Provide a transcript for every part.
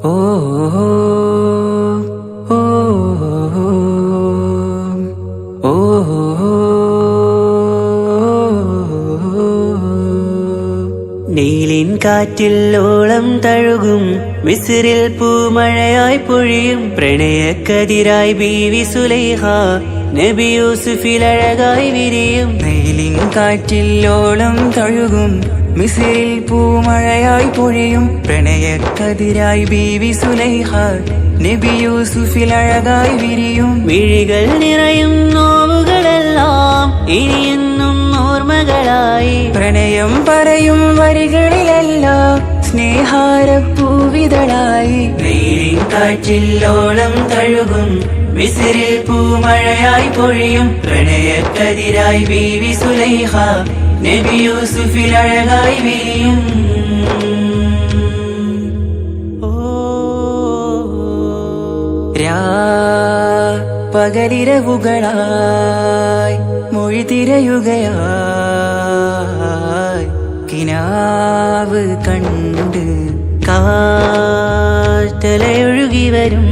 ഓ ഓ ഓ നീലിൻ കാറ്റിൽ ഓളം തഴുകും മിസ്രിൽ പൂമഴയായി പൊഴിയും പ്രണയക്കതിരായി ബീവി സുലൈഹ നബി യൂസുഫിൽ അഴകായി വിരിയും. നീലിൻ കാറ്റിൽ ഓളം തഴുകും മിസ്രിൽ പൂമഴയായി പൊഴിയും പ്രണയക്കതിരായി ബീവി സുലൈഹ നബി യൂസുഫിൽ അഴകായി വിരിയും. മിഴികൾ നിറയും നോവുകളെല്ലാം ഇനിയെന്നും ഓർമ്മകളായി പ്രണയം പറയും വരികളിലെല്ലാം സ്നേഹാരപ്പൂവിതളായി. നീലിൻ കാറ്റിൽ ഓളം തഴുകും മിസ്രിൽ പൂമഴയായി പൊഴിയും പ്രണയക്കതിരായി ബീവി സുലൈഹ നബി യൂസുഫിൽ അഴകായി വിരിയും. പകലിരവുകളായി മൊഴി തിരയുകയായി കിനാവ് കണ്ട് കാറ്റലയൊഴുകി വരും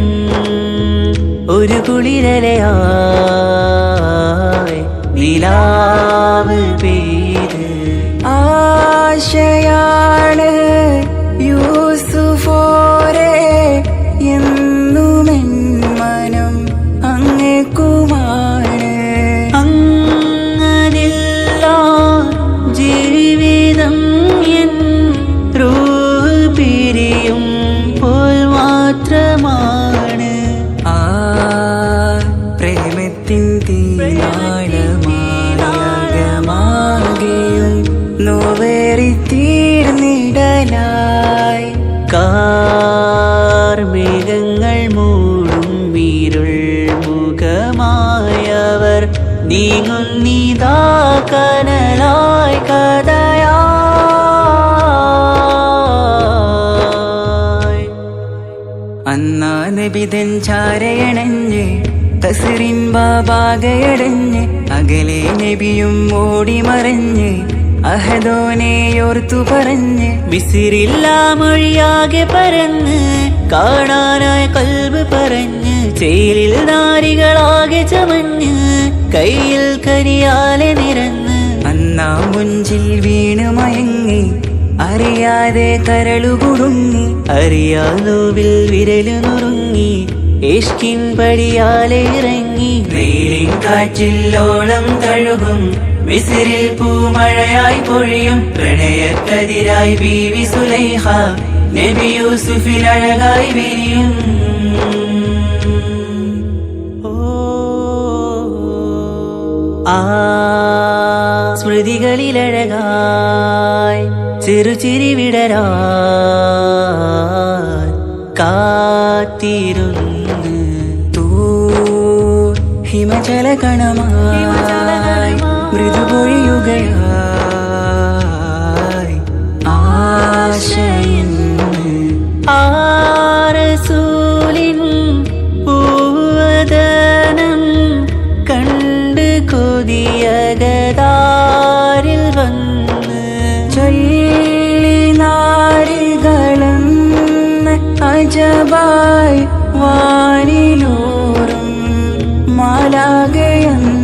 ഒരു കുളിരലയായി നിലാവ് പെയ്ത് ആശയാണ് യൂസുഫോരെ എന്നുമെൻ മനം അങ്ങേക്കുമാണ്. അങ്ങനില്ല ജീവിതം എൻ റൂഹ് പിരിയും പോൽ മാത്രമാണ്. ആ പ്രേമത്തിൻ തീരാളമാകെയും നോവേറി തീർന്നിടലായി. കാർമേഘങ്ങൾ മൂടും വീരുൾ മുഖമായവർ നീങ്ങുന്നിതാ കനലായി കഥയായി. അന്നാ നബിതൻ ചാരയണഞ്ഞ് കസറിൻ ബാബാകയടഞ്ഞ് അകലെ നബിയും ഓടി മറഞ്ഞ് അഹദോനെയോർത്തു പറഞ്ഞ് മിസ്രില്ലാ മൊഴിയാകെ പരന്ന് കാണാനായി കൽബ് പറഞ്ഞ് ചേലിൽ നാരികളാകെ ചമഞ്ഞ് കയ്യിൽ കരിയാലെ നിരന്ന് അന്നാ മുഞ്ചിൽ വീണ് മയങ്ങി അറിയാതെ കരളുകുടുങ്ങി അറിയാലോവിൽ വിരലു നുറുങ്ങി ഇഷ്കിൻ പടിയാലെ ഇറങ്ങി. നീലിൻ കാറ്റിൽ ഓളം തഴുകും മിസ്രിൽ പൂമഴയായി പൊഴിയും പ്രണയക്കതിരായി ബീവി സുലൈഹ നബി യൂസുഫിൽ അഴകായി വിരിയും. ആ സ്മൃതികളിലഴകായി ചെറുചിരി വിടരാൻ കാത്തിരുന്ന് ഹിമജല കണമായി മൃദുപൊഴിയുകയായി ആശയിന്ന് ആരസൂലിൻ പൂവദനം കണ്ട് കൊതിയകതാരിൽ വന്ന് ചൊല്ലി നാരികളെന്ന് അജബായി വാനിലൂറും മാലാകയെന്ന്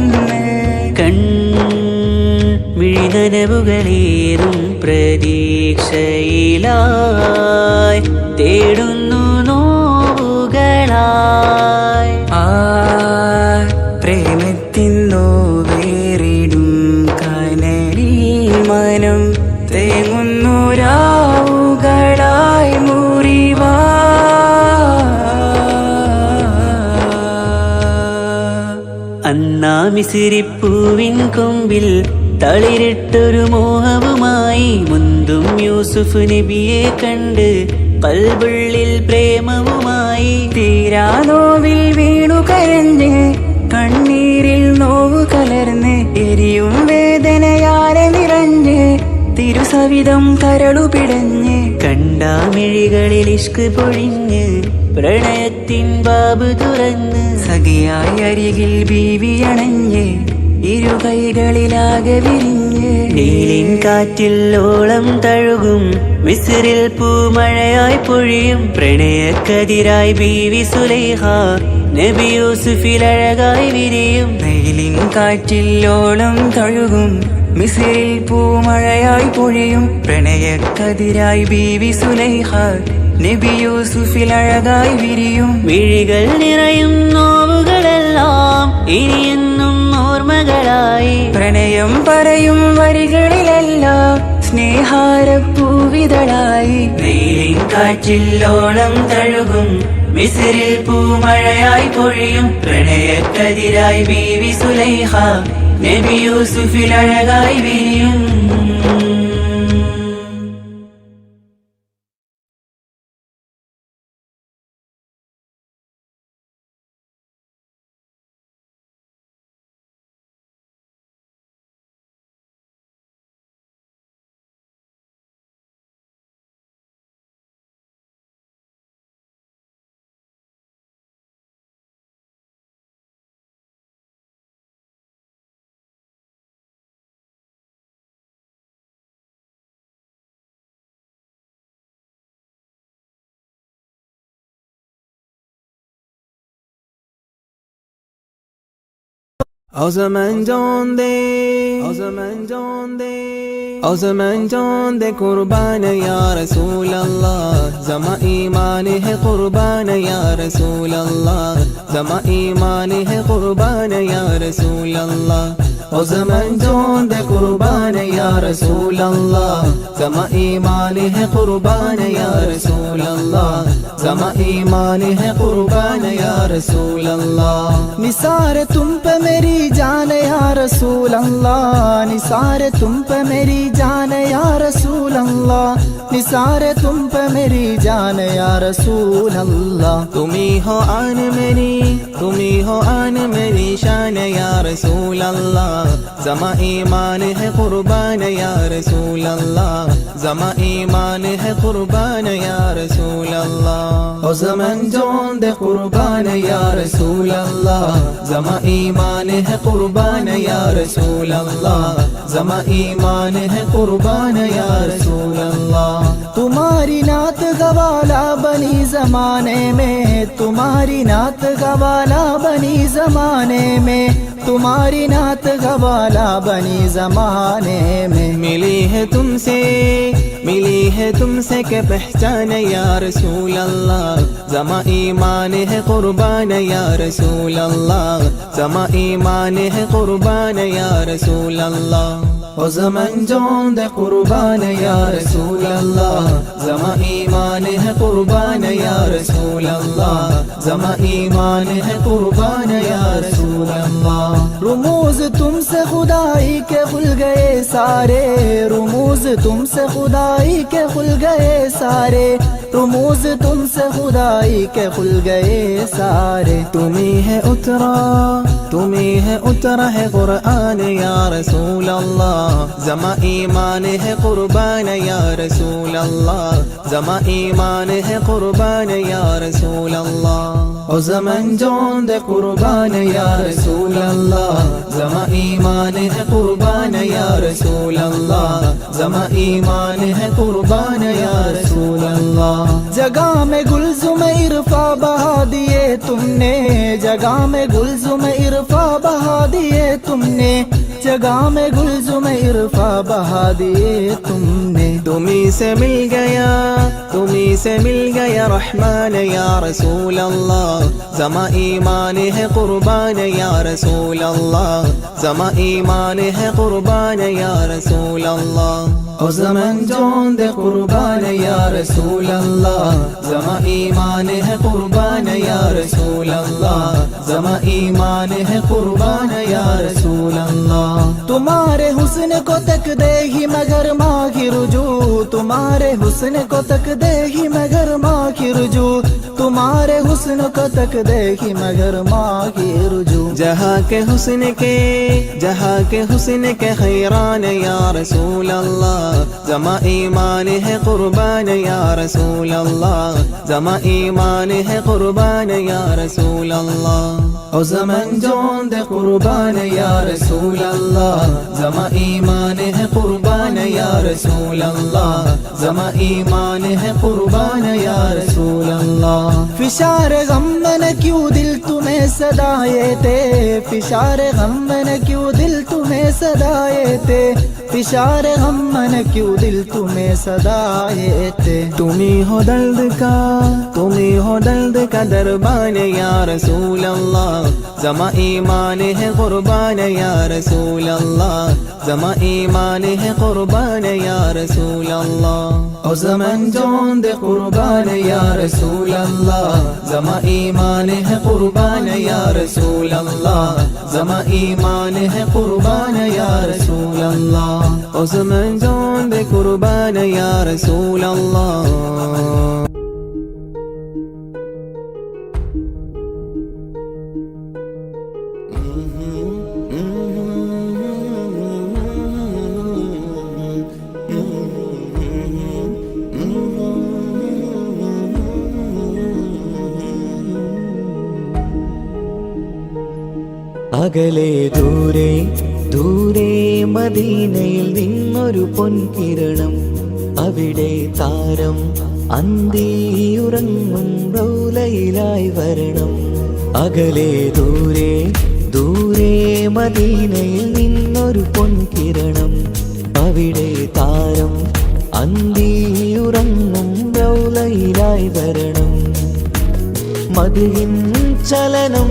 മിഴിനനവുകളേറും പ്രതീക്ഷയിലായി തേടുന്നു നോവുകളായി. ആ പ്രേമത്തിൻ നോവേറിടും കനലിൽ മനം തേങ്ങുന്നു രാവുകളായി മുറിവാ. അന്നാ മിസ്രിപ്പൂവിൻ കൊമ്പിൽ തളിരിട്ടൊരു മോഹവുമായി മുന്തും യൂസുഫ് നബിയെ കണ്ട് കൽബുള്ളിൽ പ്രേമവുമായി. തീരാനോവിൽ വീണു കരഞ്ഞ് കണ്ണീരിൽ നോവ് കലർന്ന് എരിയും വേദനയാലെ നിറഞ്ഞ് തിരുസവിധം കരളു പിടഞ്ഞ് കണ്ടാമിഴികളിൽ ഇഷ്ക് പൊഴിഞ്ഞ് പ്രണയത്തിൻ ബാബ് തുറന്ന് സഖിയായി അരികിൽ ബീവി അണഞ്ഞ് ഇരു കൈകളിലാകെ വിരിഞ്ഞ് നീലിൻ കാറ്റിൽ ഓളം തഴുകും മിസ്രിൽ പൂമഴയായി പൊഴിയും പ്രണയക്കതിരായി ബീവി സുലൈഹ നബി യൂസുഫിൽ അഴകായി വിരിയും വെയിലിൻ കാറ്റില്ലോളം തഴുകും മിസിറിൽ പൂമഴയായി പൊഴിയും പ്രണയക്കതിരായി ബീവി സുലൈഹ നബി യൂസുഫിൽ അഴകായി വിരിയും മിഴികൾ നിറയും നോവുകളെല്ലാം ഇനിയെന്നും ഓർമ്മകളായി പ്രണയം പറയും വരികളിലെല്ലാം സ്നേഹാരപ്പൂവിതളായി വെയിലിൻ കാറ്റില്ലോളം തഴുകും മിസ്രിൽ പൂമഴയായി പൊഴിയും പ്രണയക്കതിരായി ബീവി സുലൈഹ നബി യൂസുഫിൽ അഴകായി വിരിയും O zaman जान दे कुर्बान या रसूल अल्लाह जमा ईमान है कुर्बान या रसूल अल्लाह जमा ईमान है कुर्बान या रसूल अल्लाह ओ ज़मान जान दे कुर्बान या रसूल अल्लाह जमा ईमान है कुर्बान या रसूल अल्लाह जमा ईमान है कुर्बान या रसूल अल्लाह निसार तुम पे मेरी जान या रसूल अल्लाह निसार तुम पे मेरी जान या रसूल अल्लाह निसार तुम पे मेरी जान या रसूल अल्लाह तुम्ही हो आन मेरी शान या रसूल अल्लाह जमा ईमान है कुर्बान या रसूल अल्लाह जमा ईमान है कुर्बान या रसूल अल्लाह ओ ज़मान जान दे कुर्बान या रसूल अल्लाह जमा ईमान है कुर्बान या रसूल अल्लाह जमा ईमान है कुर्बान या रसूल अल्लाह तुम्हारी नात गवाला बनी जमाने में तुम्हारी नात गवाला बनी जमाने में तुम्हारी नात गवाला बनी जमाने में मिली है तुमसे के पहचान या रसूल अल्लाह जमा ईमान है कुर्बान या रसूल अल्लाह जमा ईमान है कुर्बान या रसूल अल्लाह ओ ज़मान जान दे कुर्बान या रसूल अल्लाह जमा ईमान है कुर्बान या रसूल अल्लाह जमा ईमान है कुर्बान या रसूल अल्लाह रुमूज तुमसे खुदाई के खुल गए सारे रुमूज तुमसे खुदाई के खुल गए सारे रुमूज तुमसे खुदाई के खुल गए सारे तुम्ही है उतरा है कुरान या रसूल अल्लाह जमा ईमान है कुर्बान या रसूल अल्लाह जमा ईमान है कुर्बान या रसूल अल्लाह ओ ज़मान जान दे कुर्बान या रसूल अल्लाह जमा ईमान है कुर्बान या रसूल अल्लाह जमा ईमान है कुर्बान या रसूल अल्लाह जगह में गुलजुम इरफा बहा दिए तुमने जगह में गुलजुम इरफा बहा दिए तुमने जगह में गुलजुम इरफा बहा दिए तुमने तुम्ही से मिल गया रहमान या रसूल अल्लाह जमा ईमान है कुर्बान या रसूल अल्लाह जमा ईमान है कुर्बान या रसूल अल्लाह ओ ज़मान जान दे कुर्बान या रसूल अल्लाह जमा ईमान है कुर्बान या रसूल अल्लाह जमा ईमान है कुर्बान या रसूल अल्लाह तुम्हारे हुस्न को तक दे ही मगर माँ की रुजू तुम्हारे हुस्न को तक दे ही मगर माँ की रुजू तुम्हारे हुस्न को तक देखी मगर माही रुजू जहाँ के हुस्न के खैरान या रसूल अल्लाह जमा ईमान है कुर्बान या रसूल अल्लाह जमा ईमान है कुर्बान या रसूल अल्लाह ओ ज़मन जोन दे कुर्बान या रसूल अल्लाह जमा ईमान है कुर्बान या रसूल अल्लाह जमा ईमान है कुर्बान या रसूल अल्लाह फिशार गम न क्यों दिल तुम्हें सदाए थे फिशार गम न क्यों दिल तुम्हें सदाए थे फिशार गम न क्यों दिल तुम्हें सदाए थे तुम्ही हो दर्द का दरबान या रसूल अल्लाह जमा ईमान है कुर्बान या रसूल अल्लाह जमा ईमान है कुर्बान या रसूल अल्लाह ओ ज़मन जोन दे कुर्बान या रसूल अल्लाह जमा ईमान है कुर्बान या रसूल अल्लाह जमा ईमान है कुर्बान या रसूल अल्लाह ओ ज़मन जोन दे कुर्बान या रसूल अल्लाह അകലെ ദൂരെ ദൂരെ മദീനയിൽ നിന്നൊരു പൊൻകിരണം അവിടെ താരം അന്തിയുറങ്ങും റൗലയിലായി വരണം അകലെ ദൂരെ ദൂരെ മദീനയിൽ നിന്നൊരു പൊൻകിരണം അവിടെ താരം അന്തിയുറങ്ങും റൗലയിലായി വരണം മദിഹിൻ ചലനം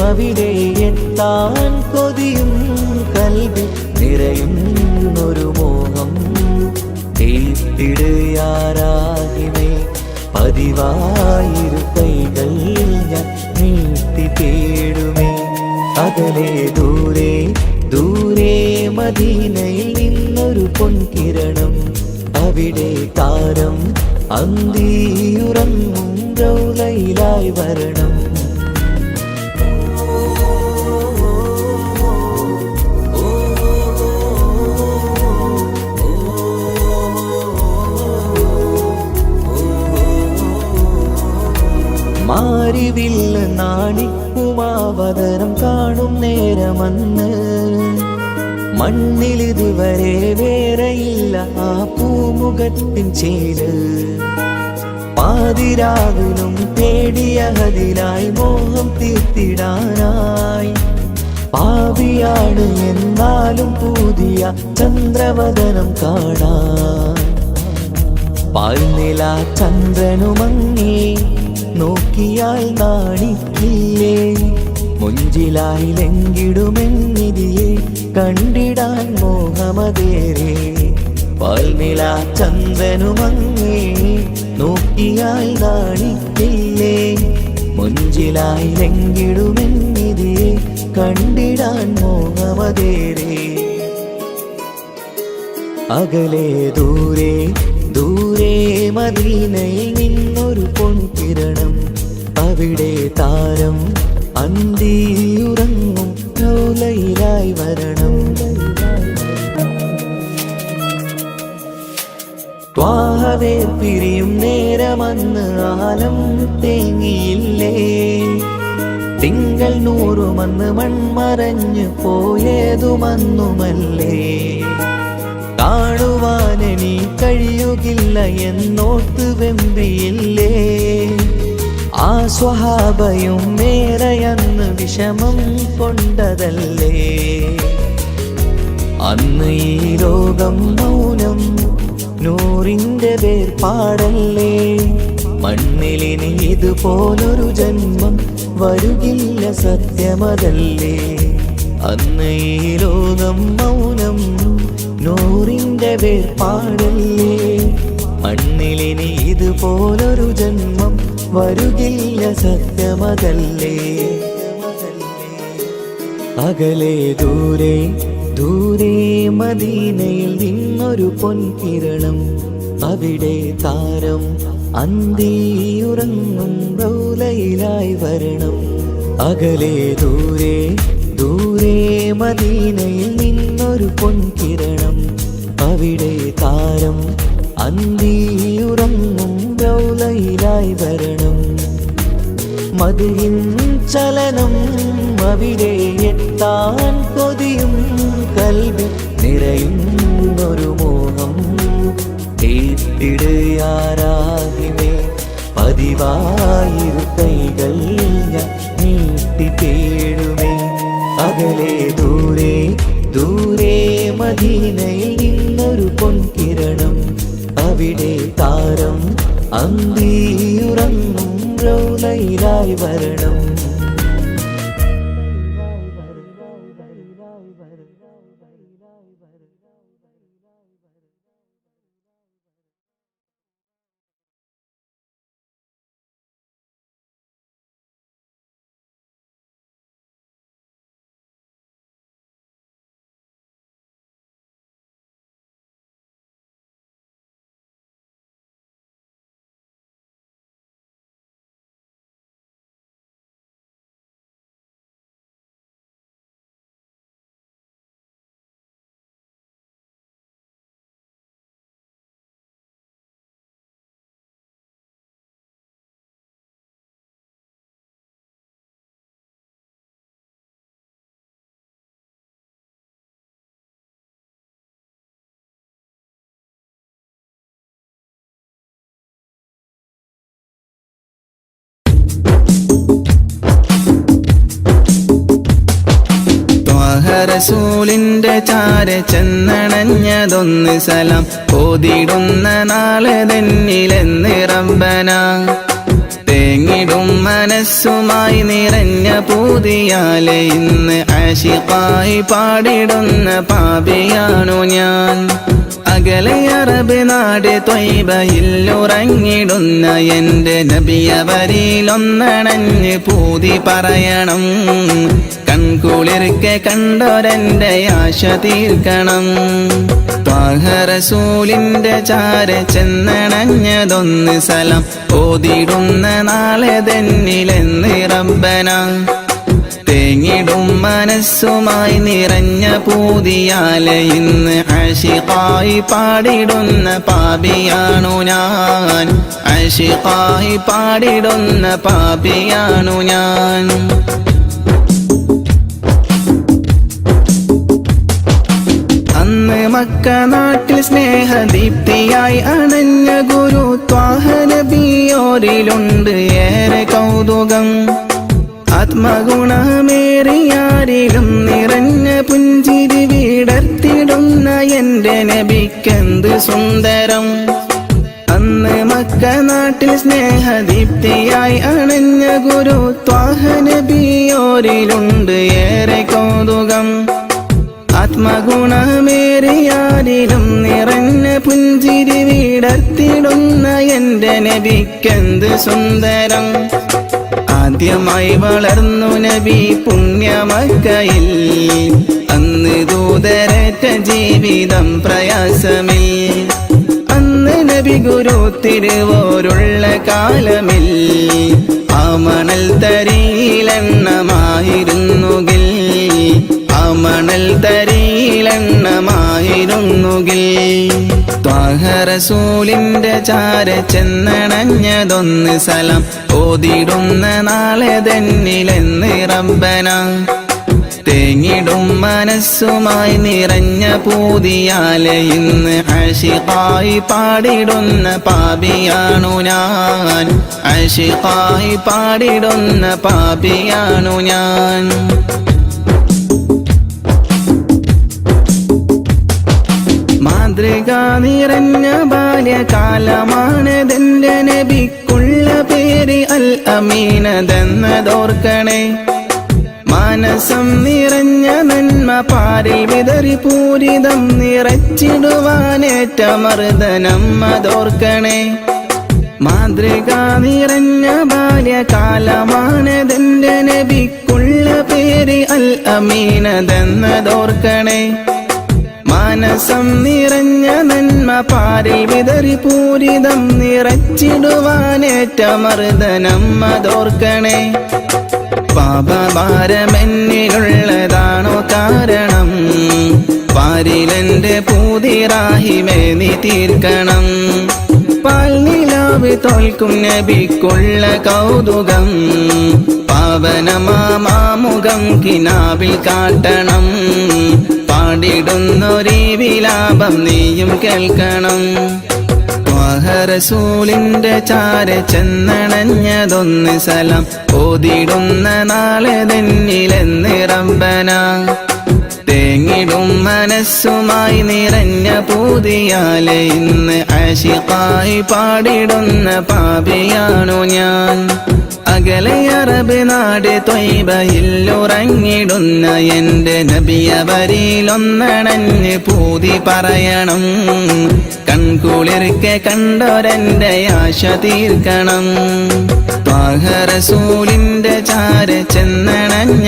അവിടെ എത്താൻ കൊതിയും കൽബിൽ നിറയുന്നൊരു മോഹം തീർത്തിടുയാരാഹിമേ പതിവായിരു കൈകൾ ഞാൻ നീട്ടി തേടുമേ അകലെ ദൂരെ ദൂരെ മദീനയിൽ നിന്നൊരു പൊൻകിരണം അവിടെ താരം അന്തിയുറങ്ങും റൗലയിലായി വരണം മാരിവില്ല് നാണിക്കുമാവതരം കാണും നേരമന്ന് മണ്ണിലിതുവരെ വേറെയില്ല ആ പൂമുഖത്തിൻ ചേര് പാതിരാവിലും തേടിയതിനായി മോഹം തീർത്തിടാനായി പാപിയാണ് എന്നാലും പുതിയ ചന്ദ്രവദനം കാണാൻ പാൽനില ചന്ദ്രനുമങ്ങി നോക്കിയാൽ നാണിക്കില്ലേ മുഞ്ചിലായി ലംഘിടുമെന്നിതിയെ കണ്ടിടാൻ മോഹമതേരെ പാൽനില ചന്ദ്രനുമങ്ങി നോക്കിയാൽ നാണിക്കില്ലേ മുഞ്ചിലായി ലംഘിടുമെന്നിതിയെ കണ്ടിടാൻ മോഹമതേരെ അകലെ ദൂരെ ദൂരെ മദീനയിൽ നിന്നൊരു പൊൻകിരണം അവിടെ താരം അന്തിയുറങ്ങും റൗലയിലായി വരണം ത്വാഹവേ പിരിയും നേരമന്ന് ആലം തേങ്ങിയില്ലേ തിങ്കൾ നൂറുമന്ന് മൺമറഞ്ഞു പോയതുമന്നുമല്ലേ കാണുവാനെനി കഴിയുകില്ല എന്നോർത്ത് വെമ്പിയില്ലേ ആ സ്വഹാബയും മേറയന്ന് വിഷമം കൊണ്ടതല്ലേ അന്ന് ഈ ലോകം മൗനം നൂറിന്റെ വേർപാടല്ലേ മണ്ണിലിനി ഇതുപോലൊരു ജന്മം വരുകില്ല സത്യമതല്ലേ അന്ന് ഈ ലോകം മൗനം നൂറിന്റെ വേർപാടല്ലേ മണ്ണിലിനി ഇതുപോലൊരു ജന്മം വരുകില്ല സത്യമതല്ലേ അകലെ ദൂരെ ദൂരെ മദീനയിൽ നിന്നൊരു പൊൻകിരണം അവിടെ താരം അന്തിയുറങ്ങും റൗലയിലായി വരണം. അകലെ ദൂരെ ദൂരെ മദീനയിൽ നിന്നൊരു പൊൻകിരണം. അവിടെ താരം അന്തിയുറങ്ങും റൗലയിലായി വരണം. മദിഹിൻ ചലനം അവിടെ എത്താൻ കൊതിയും കൽബിൽ നിറയുന്നൊരു മോഹം. ഏത്തിടുയാരാകിമേ പതിവായിരു കൈകൾ ഞാൻ നീട്ടി തേടുമേ. അകലെ ദൂരെ ദൂരെ മദീനയിൽ നിന്നൊരു പൊൻകിരണം. അവിടെ താരം അന്തിയുറങ്ങും റൗലയിലായി വരണം. റസൂലിന്റെ ചാര ചെന്നണഞ്ഞതൊന്ന് സലാം ഓതിടുന്ന നാളെ തന്നിലെന്ന് റബ്ബന. തേങ്ങിടും മനസ്സുമായി നിറഞ്ഞ പൂതിയാലെ ഇന്ന് ആശിഖായി പാടിടുന്ന പാപിയാണു ഞാൻ. അകലെ അറബ് നാട് ത്വയ്ബയിലുറങ്ങിടുന്ന എന്റെ നബിയവരിലൊന്നണഞ്ഞ് പൂതി പറയണം. കൺകുളിർക്കെ കണ്ടൊരെന്റെ ആശ തീർക്കണം. ത്വാഹ റസൂലിന്റെ ചാര ചെന്നണഞ്ഞതൊന്ന് സലാം ഓതിടുന്ന നാളെ തന്നിലെന്ന് റബ്ബന. തേങ്ങിടും മനസ്സുമായി നിറഞ്ഞ പൂതിയാലെ ഇന്ന് ആശിഖായി പാടിടുന്ന പാപിയാണു ഞാൻ. ആശിഖായി പാടിടുന്ന പാപിയാണു ഞാൻ. അന്ന് മക്ക നാട്ടിൽ സ്നേഹദീപ്തിയായി അണഞ്ഞ ഗുരു ത്വാഹ നബിയോരിലുണ്ട് ഏറെ കൗതുകം. ആത്മഗുണമേറിയാരിലും നിറഞ്ഞ പുഞ്ചിരി വിടർത്തിടുന്ന എന്റെ നബിക്കെന്ത് സുന്ദരം. അന്ന് മക്ക നാട്ടിൽ സ്നേഹദീപ്തിയായി അണഞ്ഞ ഗുരു ത്വാഹ നബിയോരിലുണ്ട് ഏറെ കൗതുകം. ആത്മഗുണമേറിയാരിലും നിറഞ്ഞ പുഞ്ചിരി വിടർത്തിടുന്ന എന്റെ നബിക്കെന്ത് സുന്ദരം. ആദ്യമായി വളർന്നു നബി പുണ്യമക്കയിൽ. അന്ന് ദൂതരറ്റ ജീവിതം പ്രയാസമിൽ. അന്ന് നബി ഗുരു തിരുവോരുള്ള കാലമിൽ. ആ മണൽ തരിയിലെണ്ണമായിരുന്നുകിൽ. ആ മണൽ തരിയിലെണ്ണമായിരുന്നുകിൽ. ത്വാഹ റസൂലിന്റെ ചാര ചെന്നണഞ്ഞതൊന്ന് സലാം ഓതിടുന്ന നാളെ തന്നിലെന്ന് റബ്ബന. തേങ്ങിടും മനസ്സുമായി നിറഞ്ഞ പൂതിയാലെ ഇന്ന് ആശിഖായി പാടിടുന്ന പാപിയാണു ഞാൻ. ആശിഖായി പാടിടുന്ന പാപിയാണു ഞാൻ. മാതൃക നിറഞ്ഞ ബാല്യകാലമാണതെന്റെ നബിക്കുള്ള പേര് അൽ അമീനതെന്നതോർക്കണേ. മാനസം നിറഞ്ഞ നന്മ പാരിൽ വിതറി പൂരിതം നിറച്ചിടുവാനേറ്റ മർദ്ദനം അതോർക്കണേ. മാതൃക നിറഞ്ഞ ബാല്യകാലമാണതെന്റെ നബിക്കുള്ള പേര് അൽ അമീനതെന്നതോർക്കണേ. മാനസം നിറഞ്ഞ നന്മ പാരിൽ വിതറി പൂരിതം നിറച്ചിടുവാനേറ്റമർദ്ദനം അതോർക്കണേ. പാപഭാരമെന്നിലുള്ളതാണോ കാരണം? പാരിലെന്റെ പൂതിറാഹിമേ നീ തീർക്കണം. പാൽനിലാവ് തോൽക്കും നബിക്കുള്ള കൗതുകം പാവനമാമുഖം കിനാവിൽ കാട്ടണം. പാടിടുന്നൊരീ വിലാപം നീയും കേൾക്കണം. റസൂലിന്റെ ചാര ചെന്നണഞ്ഞതൊന്ന് സലം ഓതിടുന്ന നാളെ തന്നിലെന്ന് റബ്ബന. തേങ്ങിടും മനസ്സുമായി നിറഞ്ഞ പൂതിയാലെ ഇന്ന് ആശിഖായി പാടിടുന്ന പാപിയാണു ഞാൻ. അകലെ അറബ് നാട് ത്വയ്ബയിലുറങ്ങിടുന്ന എന്റെ നബിയവരിലൊന്നണഞ്ഞ് പൂതി പറയണം. കൺകുളിർക്കെ കണ്ടൊരെന്റെ ആശ തീർക്കണം. ത്വാഹ റസൂലിന്റെ ചാര ചെന്നണഞ്ഞ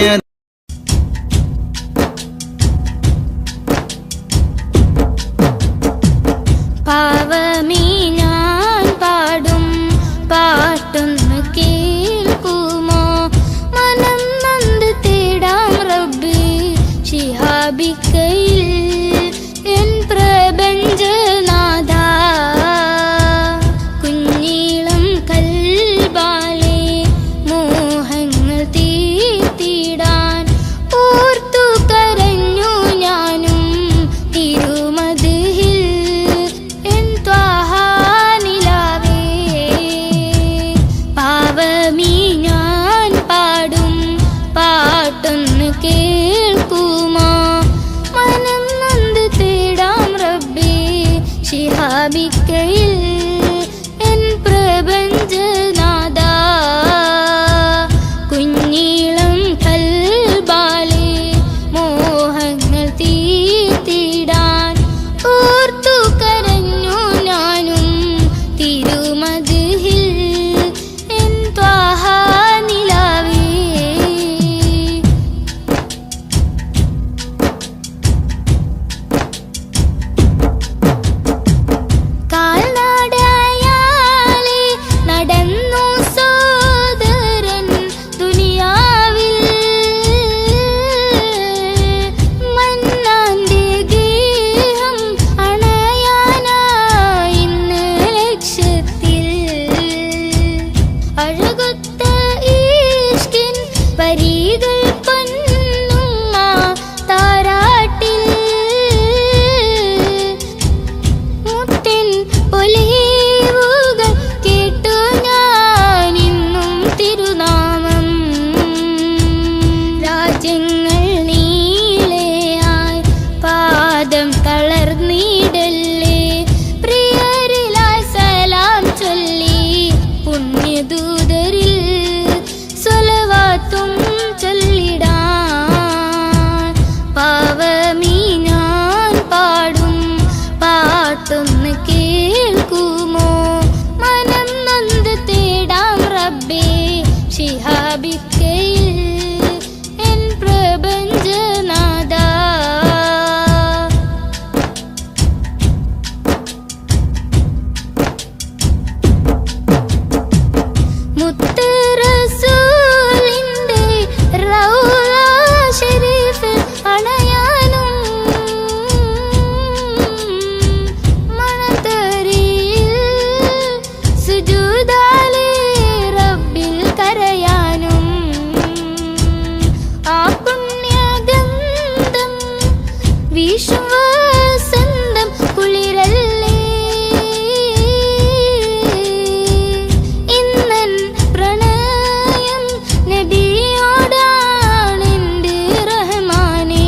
പാവമീ ഞാൻ പാടും പാട്ടൊന്ന് കേൾക്കുമോ? മനം നൊന്ത് തേടാം റബ്ബ് ശിഹാബിക്കയിൽ എൻ പ്രപഞ്ചനാഥ. കുഞ്ഞീളം കൽബാലെ മോഹങ്ങൾ തീർത്തിടാൻ ഓർത്തു കരഞ്ഞു ഞാനും തിരുമദ്ഹിൽ എൻ ത്വാഹ നിലാവേ. പാവമീ ഞാൻ പാടും പാട്ടൊന്ന് കേൾക്കുമോ? മനം നൊന്ത് തേടാം റബ്ബേ ശിഹാബിക്കയിൽ എൻ പ്രപഞ്ചനാഥ. കുഞ്ഞീളം കൽബാലെ മോഹങ്ങൾ തീർത്തിടാൻ ഓർത്തു കരഞ്ഞു ഞാനും തിരുമദ്ഹിൽ എൻ ത്വാഹ നിലാവേ. കാൽനടയാലെ നടന്നു സോദരൻ ദുനിയാവിൽ. മന്നാന്റെ ഗേഹം അണയാനായി ഇന്ന് ലക്ഷ്യത്തിൽ. അഴകൊത്ത ഈഷ്കിൻ വരികൾ പൊന്നുമ്മ താരാട്ടിൽ. മുത്തിൻ പൊലിവുകൾ കേട്ടു ഞാൻ ഇന്നും തിരുനാമം. രാജ്യങ്ങൾ നീളെയായി പാദം തളർന്നിടല്ലേ. പ്രിയരിലായി സലാം ചൊല്ലി പുണ്യദൂതരിൽ സ്വലവാത്തും ചൊല്ലിടാൻ. പാവമീ ഞാൻ പാടും പാട്ടൊന്ന് കേൾക്കുമോ? മനം നൊന്ത് തേടാം റബ്ബേ ശിഹാബിക്കയിൽ എൻ പ്രപഞ്ചനാഥ. മുത്ത് റസൂലിന്റെ റൗള ശരീഫിൽ അണയാനും മണതരിയിൽ സുജൂദാലെ റബ്ബിൽ കരയാനും. ആ പുണ്യഗന്ധം വീശും വസന്തം കുളിരല്ലേ. ഇന്നൻ പ്രണയം നബിയോടാണെന്റെ റഹ്മാനേ.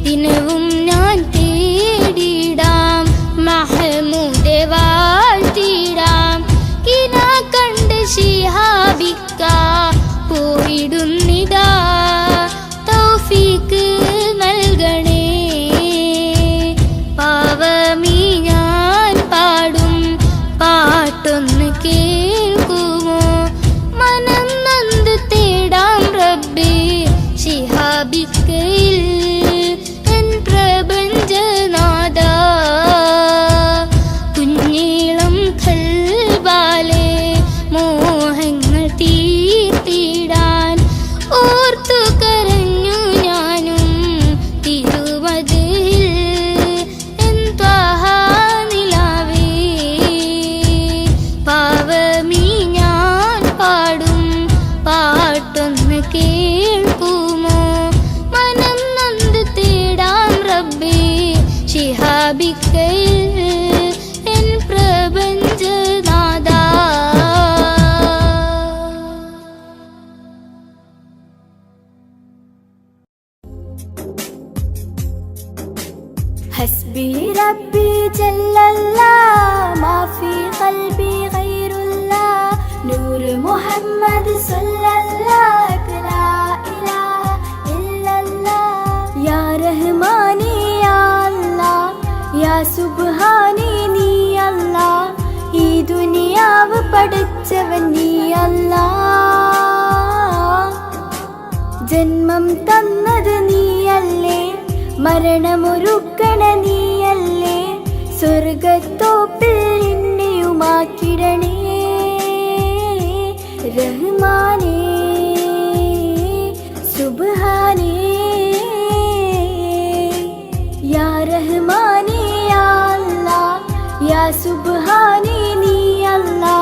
ദിനവും ഞാൻ തേടിടാം മഹ്മൂദെ വാഴ്ത്തിടാം. കിനാ കണ്ട് ശിഹാബിക്ക പോയിടുന്നിതാ തൗഫീക്ക് നൽകണേ. പാവമീ ഞാൻ പാടും പാട്ടൊന്ന് കേൾക്കുമോ? മനം നൊന്ത് തേടാം റബ്ബേ ശിഹാബിക്കയിൽ എൻ حسبي ربي جل الله ما في قلبي غير الله نور محمد صلى الله لا إله إلا الله يا رحماني يا الله يا സുബ്ഹാനി നീ അല്ലാ ഈ ദുനിയാവ് പഠിച്ചവൻ നീ അല്ലാ ജന്മം തന്നത് നീയല്ലേ മരണമൊരുക്കണ നീയല്ലേ സ്വർഗത്തോപ്പിൽ എന്നെയുമാക്കിടണേ റഹ്മാനേ സുബ്ഹാനേ യാ റഹ്മാനേ യാ അല്ലാ യാ സുബ്ഹാനേ നീ അല്ലാ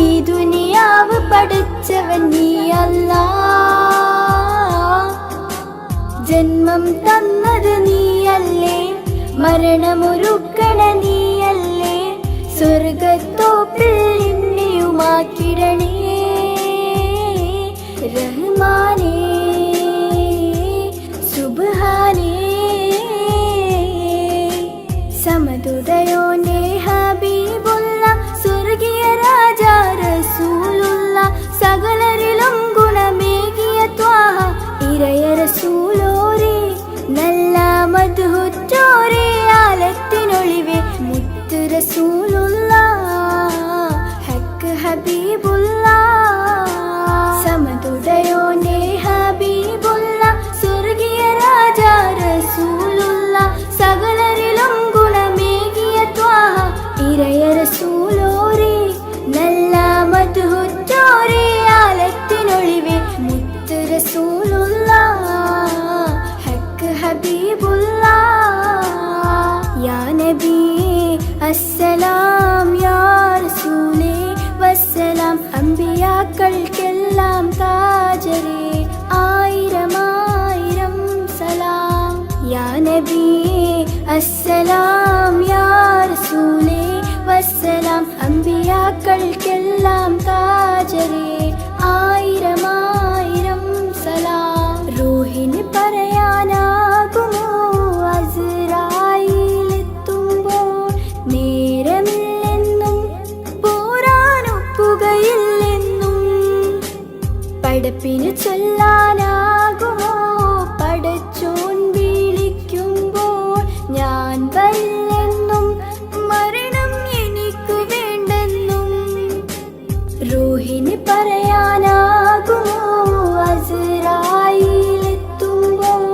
ഈ ദുനിയാവ് പഠിച്ചവൻ നീ അല്ലാ ജന്മം തന്നത് നീയല്ലേ മരണമൊരുക്കണ നീയല്ലേ സ്വർഗത്തോപ്പിൽ എന്നെയുമാക്കിടണേ റഹ്മാനേ സുബ്ഹാനേ സമതുദയോന്റെ ഹബീബുള്ള സ്വർഗീയ രാജാ റസൂലുള്ള സകലരിലും ഗുണമേകിയ ത്വാഹ ഇരയ റസൂലോരേ നല്ല മദ്ഹുറ്റോരേ ആലത്തിനൊളിവേ മുത്ത് റസൂലുള്ള ഹക്ക് ഹബീബുള്ള സമതുദയോന്റെ ഹബീബുള്ള സ്വർഗീയ രാജാ റസൂലുള്ള സകലരിലും ഗുണമേകിയ ത്വാഹ ഇരയ റസൂലോരേ നല്ല മദ്ഹുറ്റോരേ ആലത്തിനൊളിവേ മുത്ത് റസൂലുള്ള ഹക്ക് ഹബീബുള്ള യാ നബിയേ അസ്സലാം യാ റസൂലേ വസ്സലാം അമ്പിയാക്കൾക്കെല്ലാം താജരേ ആയിരം ആയിരം സലാം യാ നബിയേ അസ്സലാം യാ റസൂലേ വസ്സലാം അമ്പിയാക്കൾക്കെല്ലാം താജരേ ആയിരം ആയിരം സലാം റൂഹിന് പറയാനാകുമോ അസ്റായീലെത്തുമ്പോൾ നേരമില്ലെന്നും പോരാനൊക്കുകയില്ലെന്നും പടപ്പിന് ചൊല്ലാനാകുമോ പടച്ചോൻ വിളിക്കുമ്പോൾ ഞാൻ വരില്ലെന്നും മരണം എനിക്കു വേണ്ടെന്നും റൂഹിന് പറയാനാകുമോ അസ്റായീലെത്തുമ്പോൾ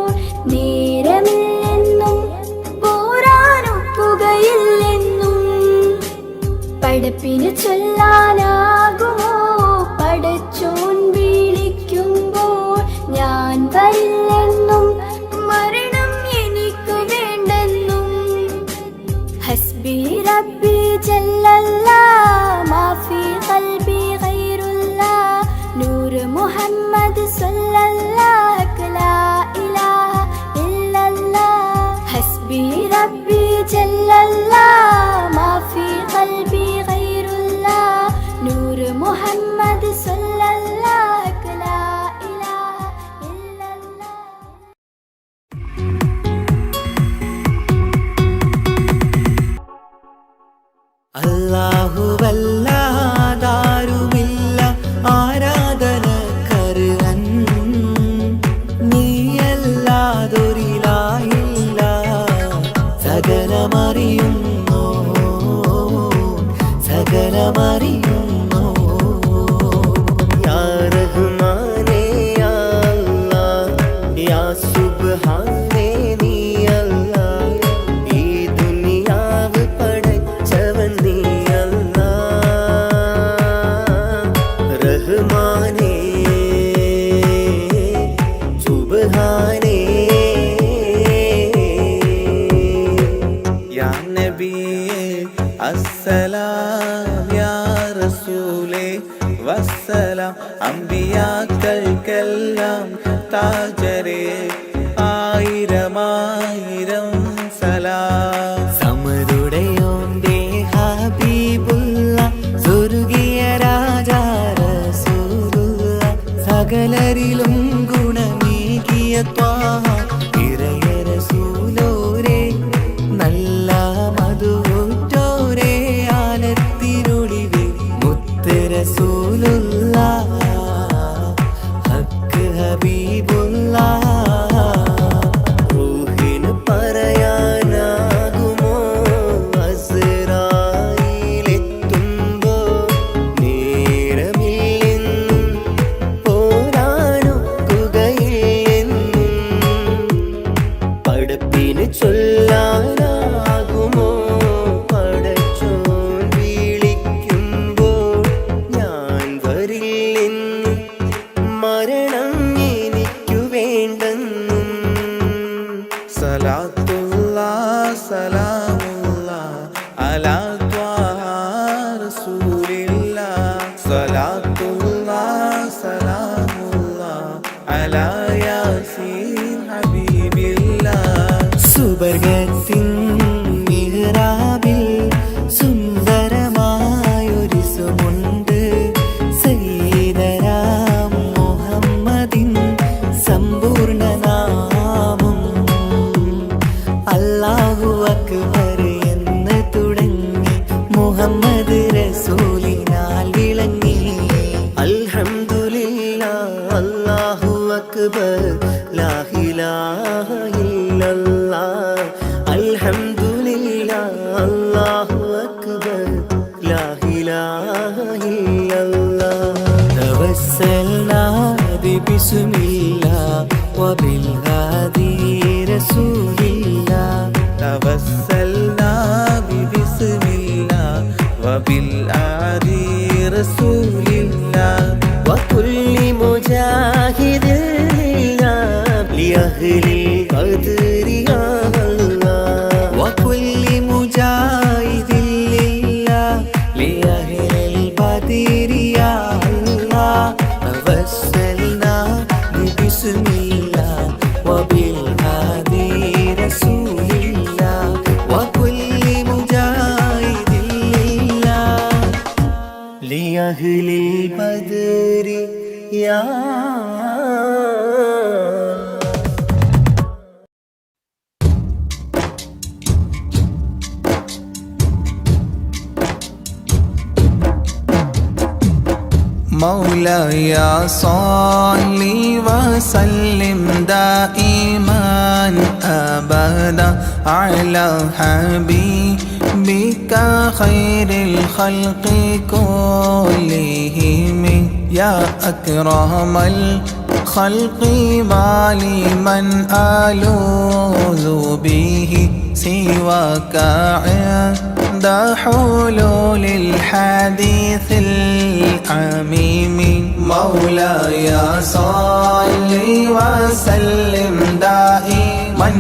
നേരമില്ലെന്നും പോരാനൊക്കുകയില്ലെന്നും പടപ്പിന് ചൊല്ലാനാകുമോ പടച്ചോൻ വിളിക്കുമ്പോൾ ഞാൻ വരില്ലെന്നും മരണം എനിക്കു വേണ്ടെന്നും ഹസ്ബി റബ്ബി ജല്ലല്ലാഹ് മാ ഫീ ഖൽബി ഗൈറുല്ലാഹ് നൂർ മുഹമ്മദ് സല്ലല്ലാഹു ലാ ഇലാഹ ഇല്ലല്ലാഹ് ഹസ്ബി റബ്ബി ജല്ലല്ലാഹ് മാ ഫീ ഖൽബി ഗൈറുല്ലാഹ് നൂർ മുഹമ്മദ് സല്ലല്ലാഹു ലാ ഇലാഹ ഇല്ലല്ലാഹ് അല്ലാഹുവല്ലാതാരുമില്ല ആരാധനക്കർഹൻ നീയല്ലാതൊരിലായില്ല സകലമറിയുന്നു സകലമറിയുന്നു യാ റഹ്മാനേ യാ അല്ലാഹ് യാ സുബ്ഹാനേ നീ അല്ലാഹ് ഈ ദുനിയാവ് പടച്ചവൻ നീ അല്ലാഹ് റഹ്മാനേ സുബ്ഹാനേ യാ നബിയേ അസ്സലാം യാ റസൂലേ വസ്സലാം അമ്പിയാക്കൾക്കെല്ലാം താജരേ ആയിരം ആയിരം സലാം സമരുടയോന്റെ ഹബീബുള്ള സ്വർഗീയ രാജാ റസൂലുള്ള സകലരിലും ഗുണമേകിയ ത്വാഹ ഇറയ റസൂലോരേ നല്ല റസൂലുള്ളാഹ് ഹക്ക് ഹബീബുള്ളാഹ് റൂഹിന് പറയാനാകുമോ അസ്റായിലെത്തുമ്പോ നേരമില്ലെന്നും പോരാനൊക്കുകയില്ലെന്നും പടപ്പിന് ചൊല്ലാനാകുമോ പടച്ചോൻ വിളിക്കുമ്പോൾ ഞാൻ വരില്ലെന്ന് മരണം എനിക്കു വേണ്ടെന്നും സലാത്തുല്ലാഹ് സലാമുല്ലാഹ് അലാ ത്വാഹ റസൂലില്ലാഹ് സലാത്തുല്ലാഹ് സലാമുല്ലാഹ് അലാ യാസീൻ ഹബീബില്ലാഹ് സുബർഗത്തിൻ മിഹ്റാബിൽ സുന്ദരമായൊരു സുമുണ്ട് സയ്യിദനാ മുഹമ്മദിൻ സമ്പൂർണ്ണ നാമം അല്ലാഹു അക്ബർ എന്ന് തുടങ്ങി മുഹമ്മദ് റസൂലിനാൽ വിളങ്ങി അൽഹംദുലില്ലാഹ് അല്ലാഹു അക്ബർ ലാ ഇലാഹ ഇല്ലല്ലാഹ് അൽഹംദുലില്ലാഹ് അല്ലാഹു അക്ബർ ലാ ഇലാഹ ഇല്ലല്ലാഹ് തവസ്സൽനാ ബിസ്മില്ലാഹ് വബിൽ ഹാദി റസൂലില്ലാഹ് തവസ്സൽനാ ബിസ്മില്ലാഹ് വബിൽ ആദി റസൂലില്ലാഹ് وكل مجاهد لله لأهل القدر يا الله وكل مجاهد لله لأهل البدر يا الله توسلنا ببسم الله وبالهادي رسول الله وكل مجاهد لله لأهل البدر يا مولاي صل وسلم دائما أبدا على حبيبك خير الخلق كلهم يا أكرم الخلق ما لي من ألوذ به سواك عند حلول الحديث العميم مولاي صل وسلم دائما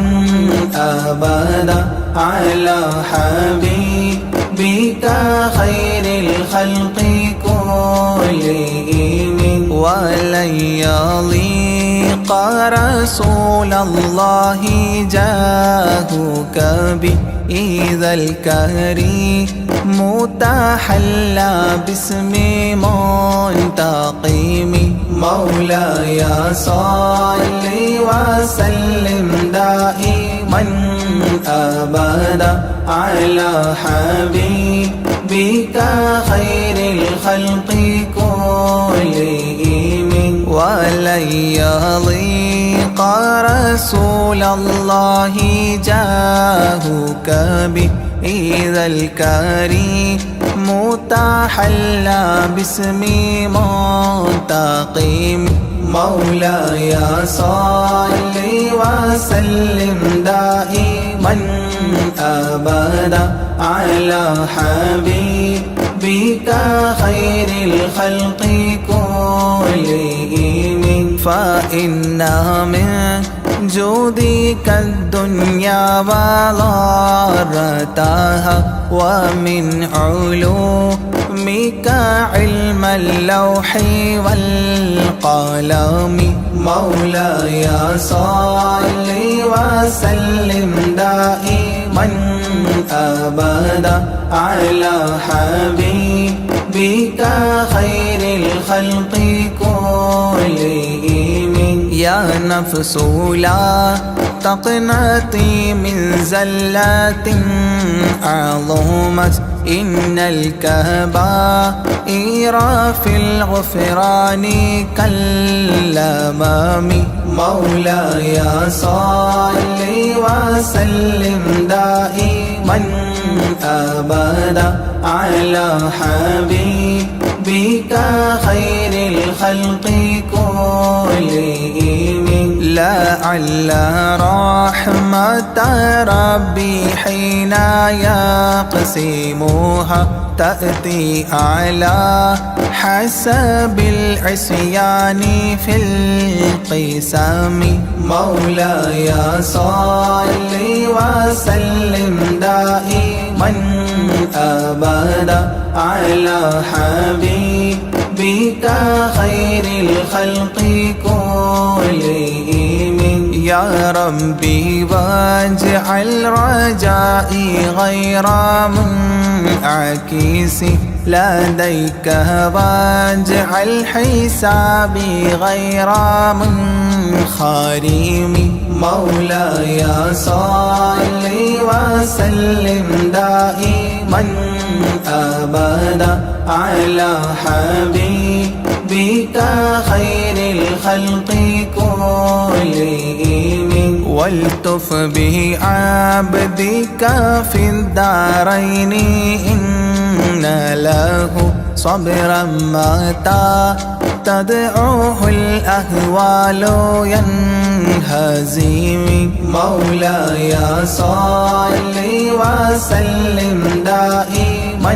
أبدا على حبيبك خير الخلق كلهم ولن يضيق رسول الله جاهك بإذا الكريم تحلى باسم منتقم مولاي صل وسلم دائما أبدا على حبيبك خير الخلق كلهم ولن يضيق رسول الله جاهك بإذا الكريم تحلى باسم منتقم مولاي صل وسلم دائما أبدا على حبيبك خير الخلق كلهم فإن من جودك الدنيا وضارتها ومن علومك علم اللوح والقلم مولاي صل وسلم دائما أبدا على حبيبك خير الخلق كلهم يا نفس لا تقنطي من زلات عظمت إن الكبائر في الغفران كالأمام مولاي صل وسلم دائما أبدا على حبيبك خير الخلق كلهم لعل رحمة ربي حين يقسمها تأتي على حسب العصيان في القسم مولاي صل وسلم دائما أبدا على حبيبك خير الخلق كلهم يا ربي واجعل رجائي غير منعكس لديك واجعل حسابي غير منخرم مولاي صل وسلم دائما أبدا على حبيبك خير الخلق كلهم والتف بعبدك في الدارين إن له صبرا متى تدعوه الأهوال ينهزم مولاي صل وسلم دائما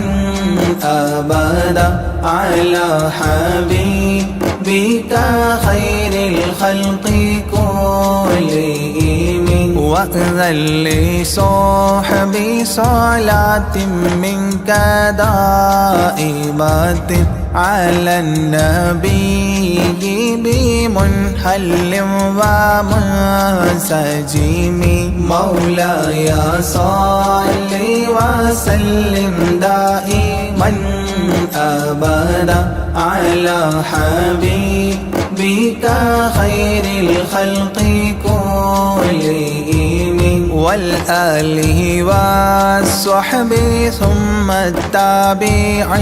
أبدا على حبيبك خير الخلق كلهم وأذن لصحبي صلاة منك دائمة على النبي بمنحل ومنسجم مولاي صل وسلم دائما أبدا على حبيبك خير الخلق كلهم والآله والصحب ثم التابعين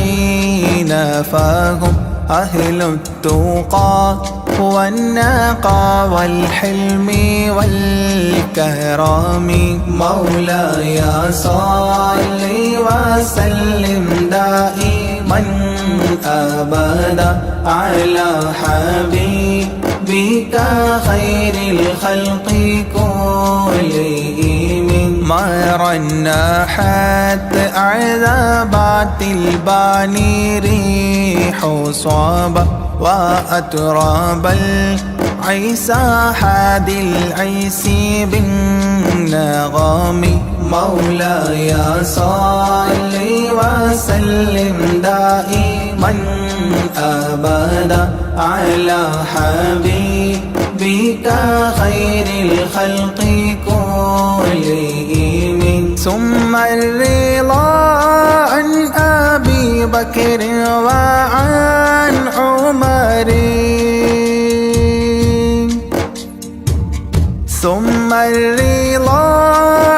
فهم أهل التقى والنقى والحلم والكرم مولاي صل وسلم دائما أبدا على حبيبك خير الخلق كلهم مرنا حتى عذابات الباني ريح صابة وأتراب العيسى حاد العيس بالنغام مولاي صل وسلم دائما أبدا على حبيبك خير الخلق كلهم ثم الرضا عن أبي بكر وعن عمر ثم الرضا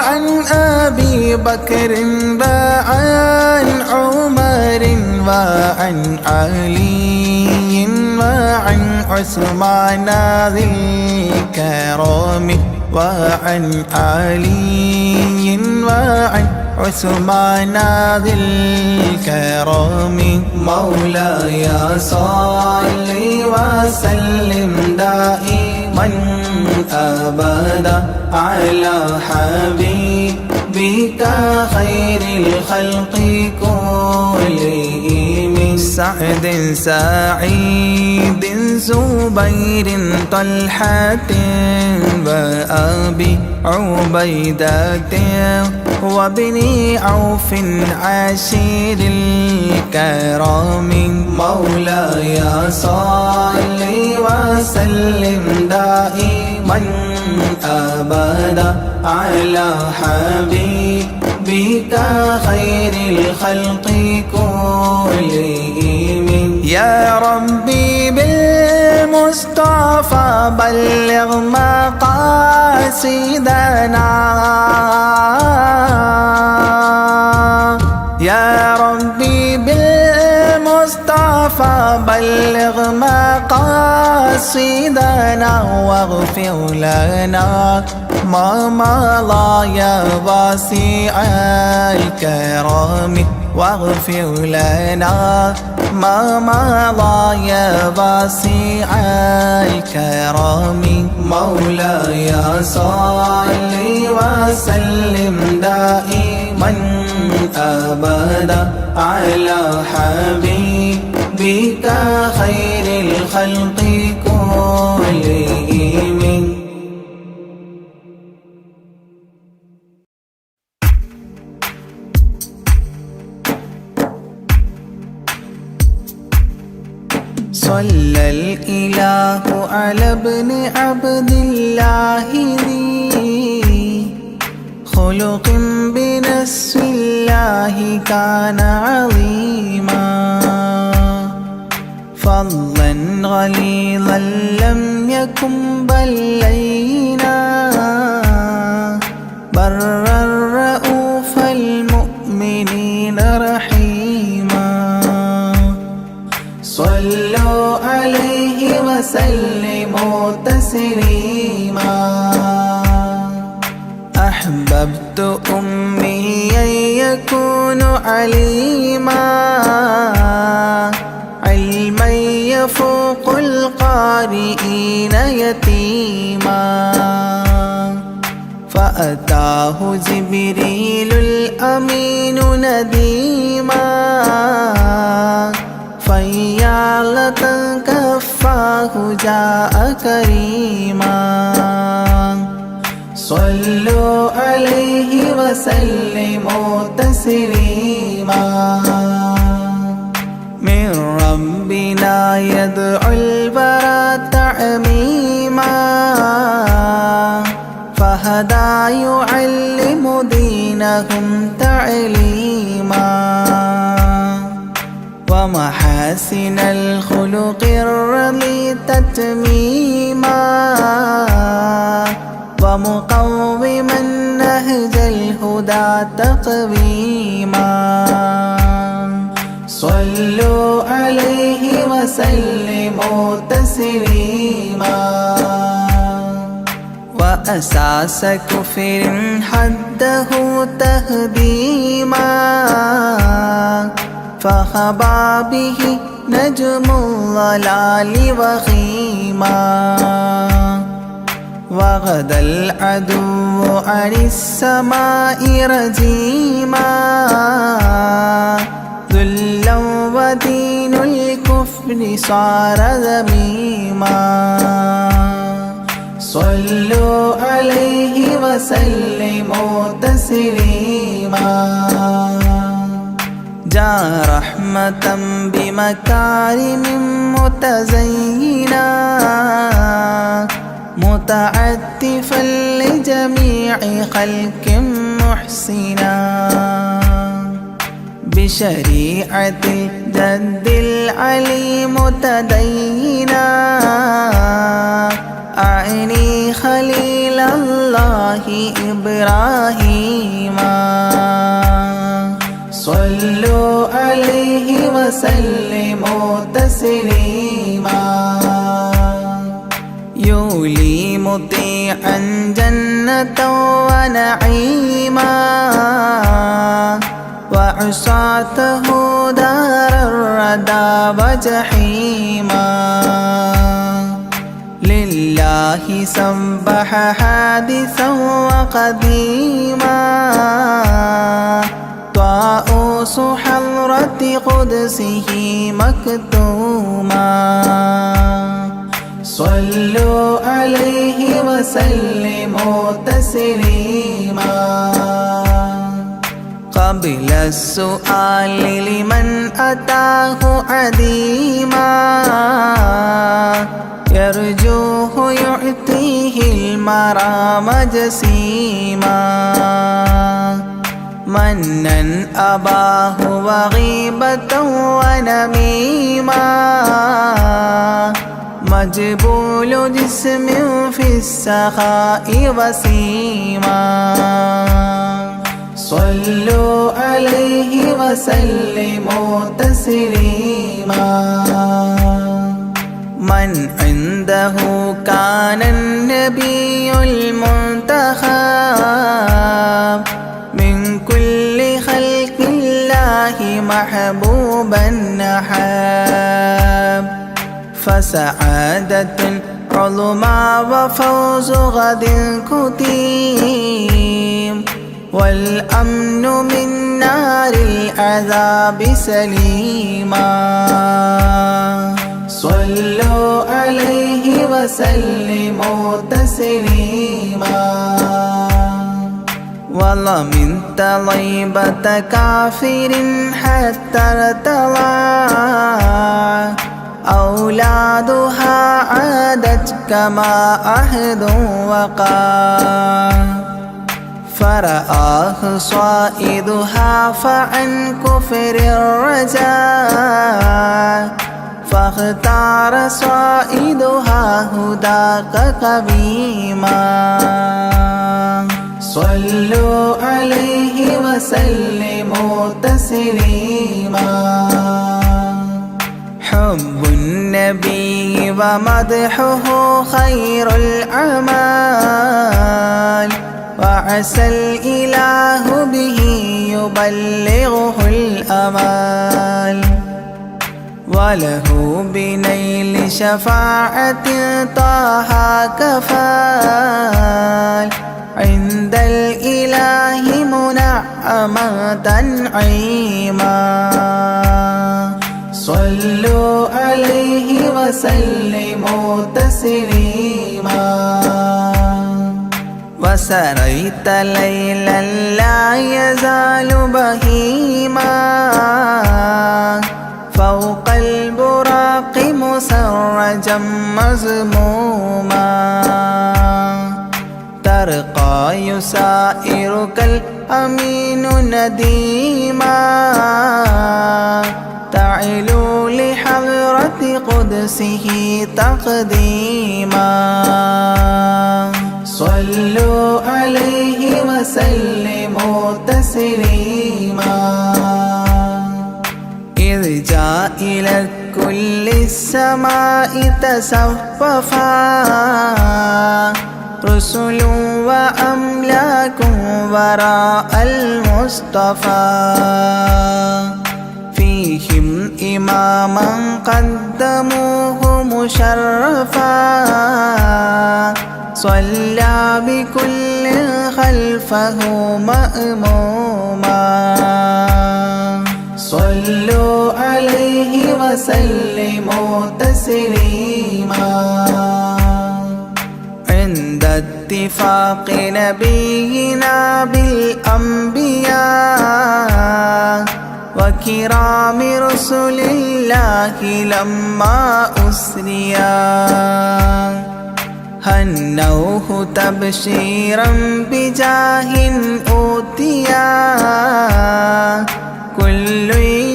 عن أبي بكر وعن عمر وعن علي وعن عثمان ذي الكرم وعن علي وعن عثمان ذي الكرم مولاي صل وسلم دائما أبدا على حبيبك خير الخلق كلهم سعد سعيد زبير طلحة وأبي عبيدة وابن عوف عشير الكرام مولاي صل وسلم دائما أبدا على حبيبك خير الخلق كلهم يا ربي بالمصطفى بلغ مقاصدنا يا المصطفى بلغ مقاصدنا واغفر لنا ما مضى يا واسع الكرم واغفر لنا ما مضى يا واسع الكرم مولاي صل وسلم دائما أبدا على حبيبك خير الخلق كلهم. صلى الإله على ابن عبد الله ذي خلق بنص الله كان عظيما فضلا غليظا لم يكن بل لينا برا رؤوف المؤمنين رحيما صلوا عليه وسلموا تسليما أحببت أمي يكون عليما علما يفوق القارئين يتيما فأتاه جبريل الأمين نديما فيالة كفاه جاء كريما صلوا عليه وسلموا تسليما من ربنا يدعو البرى تعميما فهدى يعلم دينهم تعليما ومحاسن الخلق الرضي تتميما ومقوما نهج الهدى تقويما صلوا عليه وسلموا تسليما وأساس كفر حده تهديما فخبا به نجم الضلال وخيما وغدا العدو عن السماء رجيما ذلا ودين الكفر صار ذميما صلوا عليه وسلموا تسليما جاء رحمة بمكارم متزينا متعتفا لجميع خلق محسنا بشريعة الجد العلي متدينا أعني خليل الله إبراهيم صلوا عليه وسلموا تسليما يولي مطيعا جنة ونعيما وعصاته دار الردى وجحيما لله سبح حادثا وقديما طاؤوس حضرة قدسه مكتوما صلوا عليه وسلموا تسليما قبل السؤال لمن أتاه عديما يرجوه يعطيه المرام جسيما منا أباه وغيبة ونميما مجبول جسم في السخاء وسيما صلوا عليه وسلموا تسليما من عنده كان النبي المنتخب من كل خلق الله محبوبا نحب فسعادة عظمى وفوز غد كتيم والأمن من نار العذاب سليما صلوا عليه وسلموا تسليما ومن طيبة كافر حتى ارتضى أولادها عادت كما عهد وقع فرآه صائدها فعن كفر الرجاء فاختار صائدها هداك قويما صلوا عليه وسلموا تسليما حب النبي ومدحه خير الأعمال وعسى الإله به يبلغه الأمال وله بنيل شفاعة طه كفال عند الإله منعما تنعيما صلوا عليه وسلموا تسليما وسريت ليلا لا يزال بهيما فوق البراق مسرجا مزموما ترقى يسائرك الأمين نديما تعلو لحضرة قدسه تقديما صلوا عليه وسلموا تسليما إذ جاء إلى كل السماء تصففا رسل وأملاك وراء المصطفى فيهم إماما قدموه مشرفا صلى بكل خلفه مأموما صلوا عليه وسلموا تسليما عند اتفاق نبينا بالأنبياء وكرام رسل الله لما أسريا هنوه تبشيرا بجاه أوتيا كل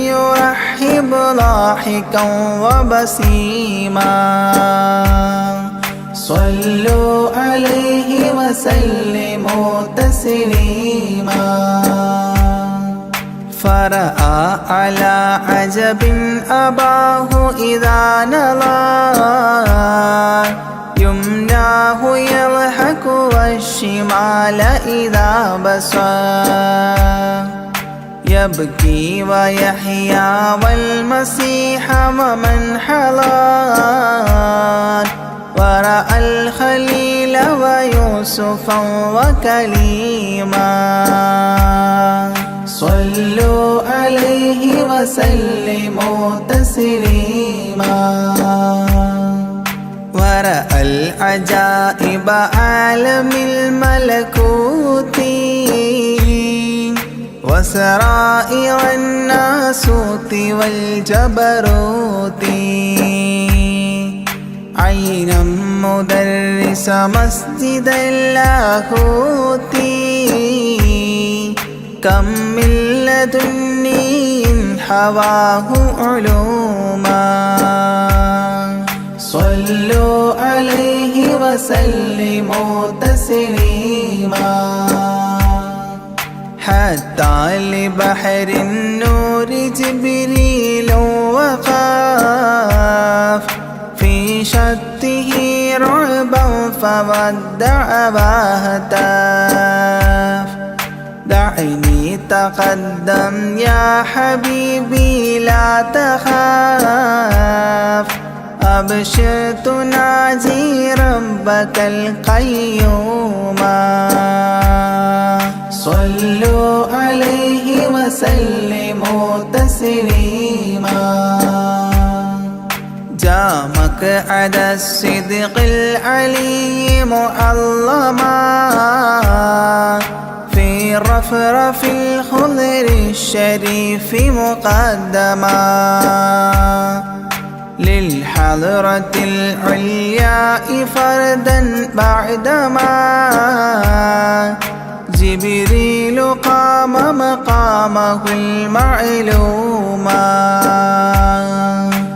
يرحب ضاحكا وبسيما صلوا عليه وسلموا تسليما فرأى على عجب أباه إذا نظر يمناه يضحك والشمال إذا بصر يبكي ويحيى والمسيح ومن حضر ورأى الخليل ويوسفا وكليما صلوا عليه وسلموا تسليما ورأى العجائب عالم الملكوت وسرائر الناسوت والجبروت عينا مدرس مسجد اللاهوت كم من لدني حواه علوما صلوا عليه وسلموا تسليما حتى لبحر النور جبريل وقاف في شته رعبا فودع وهتاف دعني تقدم يا حبيبي لا تخاف أبشر تناجي ربك القيوم صلوا عليه وسلموا تسليما جاء مقعد الصدق العلي معلما في رفرف الخضر الشريف مقدما للحضرة العليا فردا بعدما جبريل قام مقامه المعلوم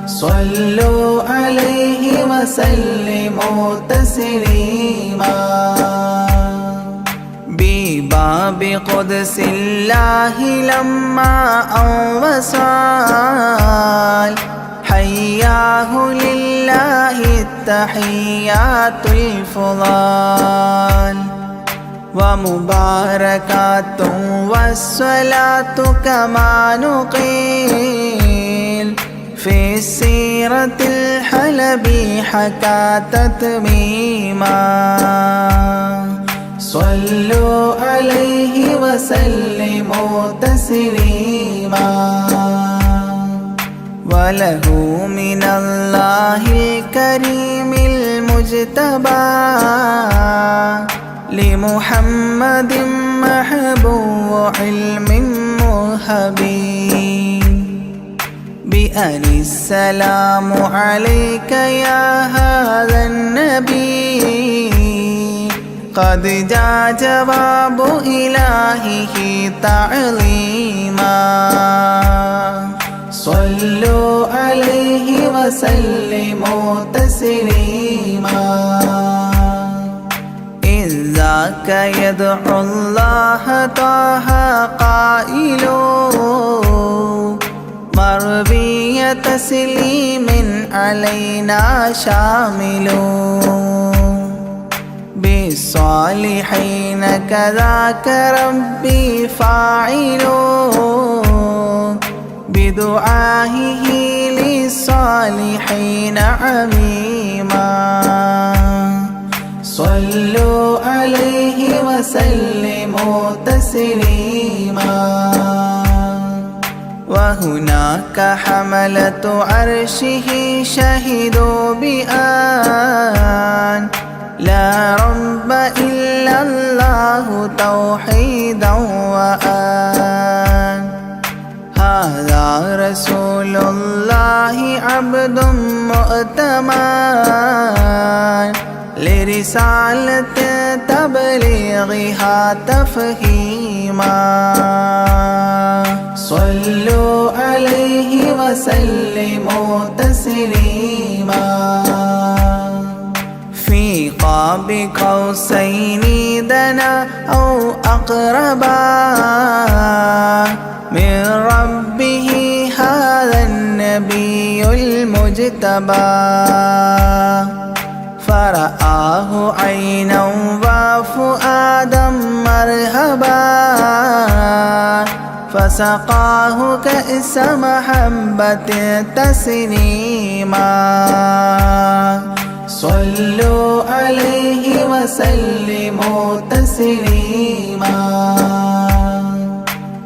صلوا عليه وسلموا تسليما بباب قدس الله لما وصال حياه لله التحيات الفضال ومباركات والصلاة كما نقيل في السيرة الحلبي حكى تتميما صلوا عليه وسلموا تسليما وله من الله الكريم المجتبى لمحمد محبوب علم مهبي بأن السلام عليك يا هذا النبي قد جاء جواب إلهه تعظيما صلوا عليه وسلموا تسليما إذ ذاك يدعو الله طه قائل مربي تسليم علينا شامل بالصالحين كذاك ربي فاعل بدعائه للصالحين عميما صلوا عليه وسلموا تسليما وهناك حملة عرشه شهدوا بأن لا رب إلا الله توحيدا وأن هذا رسول الله عبد مؤتمن لرسالة تبليغها تفهيما صلوا عليه وسلموا تسليما في قاب قوسين دنا أو أقربا من ربه هذا النبي المجتبى فرآه عينا وفؤادا مرهبا فسقاه كأس محبة تسنيما صلوا عليه وسلموا تسليما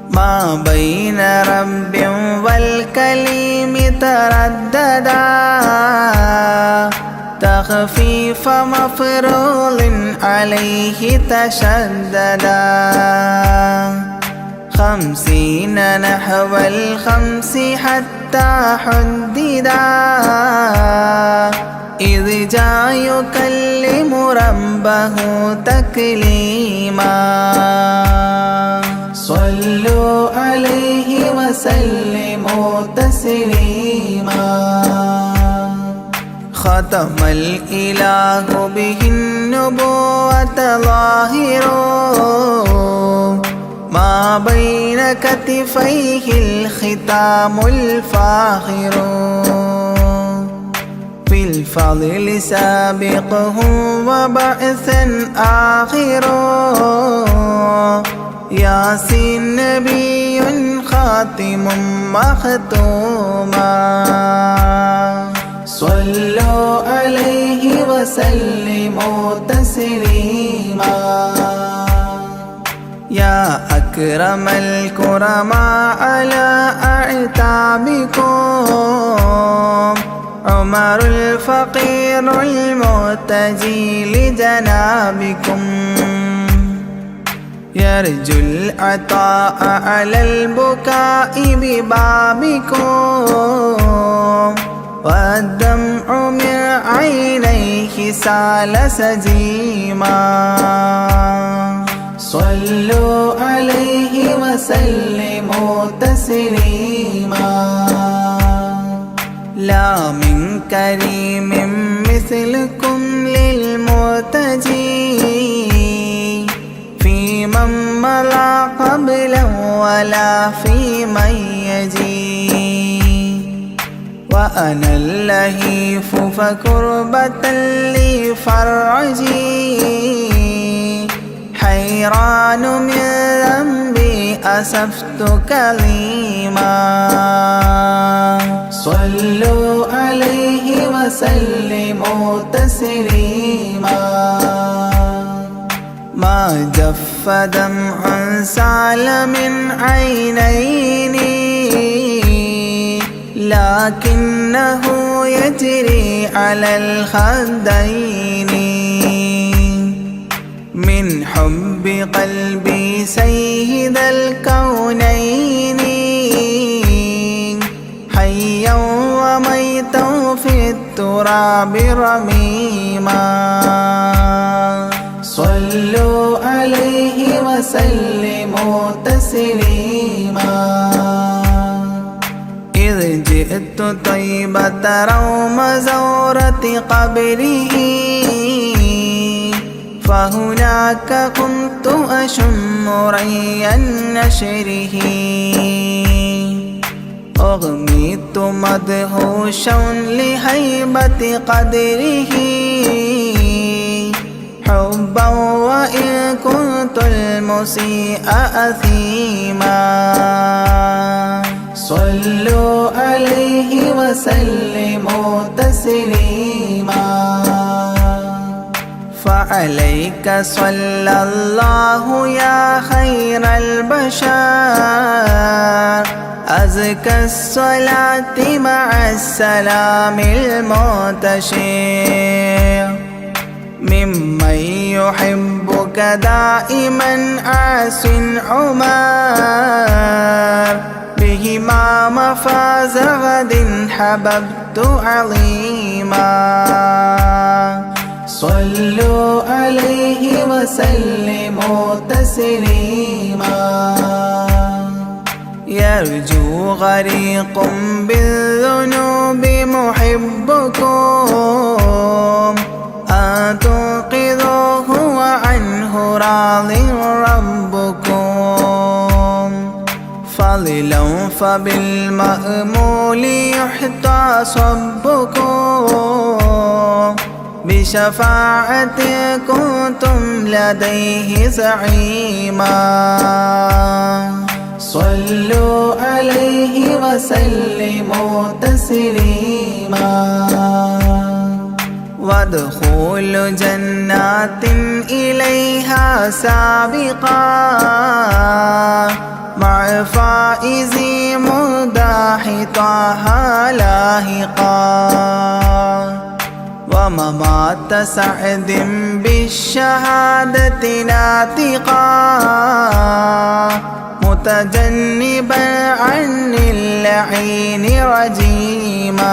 ما بين رب والكليم ترددا تخفيف مفروض عليه تشددا 50 نحو 5 حتى حددا إذ جاء يكلم ربه تكليما صلوا عليه وسلموا تسليما ختم الإله به النبوة ظاهر ما بين كتفيه الختام الفاخر في الفضل سابقه وبعثا آخر ياسين نبي خاتم مختوما صلوا عليه وسلموا تسليما يا أكرم الكرماء على أعتابكم عمر الفقير المرتجي لجنابكم يرجو العطاء على البكاء ببابكم والدمع من عينيه سال سجيما صلوا عليه وسلموا تسليما لا من كريم مثلكم للمرتجي في من مضى قبلا ولا في من يجي وأنا اللهيف فكربة لي فرجي حيران من ذنبي أسفت كظيما صلوا عليه وسلموا تسليما ما جف دمع سال من عينيني لكنه يجري على الخدين من حب قلبي سيد الكونين حيا وميتا في التراب رميما صلوا عليه وسلموا تسليما إذ جئت طيبة روم زورة قبره فهناك كنت أشم ري نشره أغميت مدهوشا لهيبة قدره حبا وإن كنت المسيء أثيما صلوا عليه وسلموا تسليما فعليك صلى الله يا خير البشر أزكى الصلاة مع السلام المنتشر ممن يحبك دائما عاص عمر بهما مفاز غد حببت عظيما صلوا عليه وسلموا تسليما يرجو غريق بالذنوب محبكم أن تنقذوه وعنه راض ربكم فضلا فبالمأمول يحتى صبكم بشفاعة كنتم لديه زعيما صلوا عليه وسلموا تسليما وادخلوا جنات إليها سابقا مع فائز مداح طه لاهقا وممات سعد بالشهادة ناطقا متجنبا عن اللعين رجيما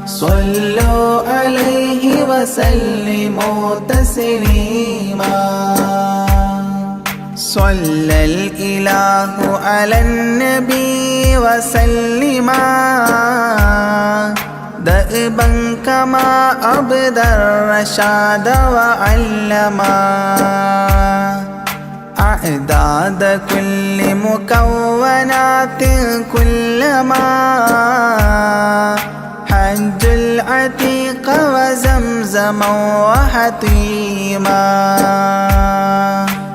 صلوا عليه وسلموا تسليما صلى الإله على النبي وسلما دأبا كما أبدى الرشاد وعلما أعداد كل مكونات كلما حج العتيق وزمزما وحطيما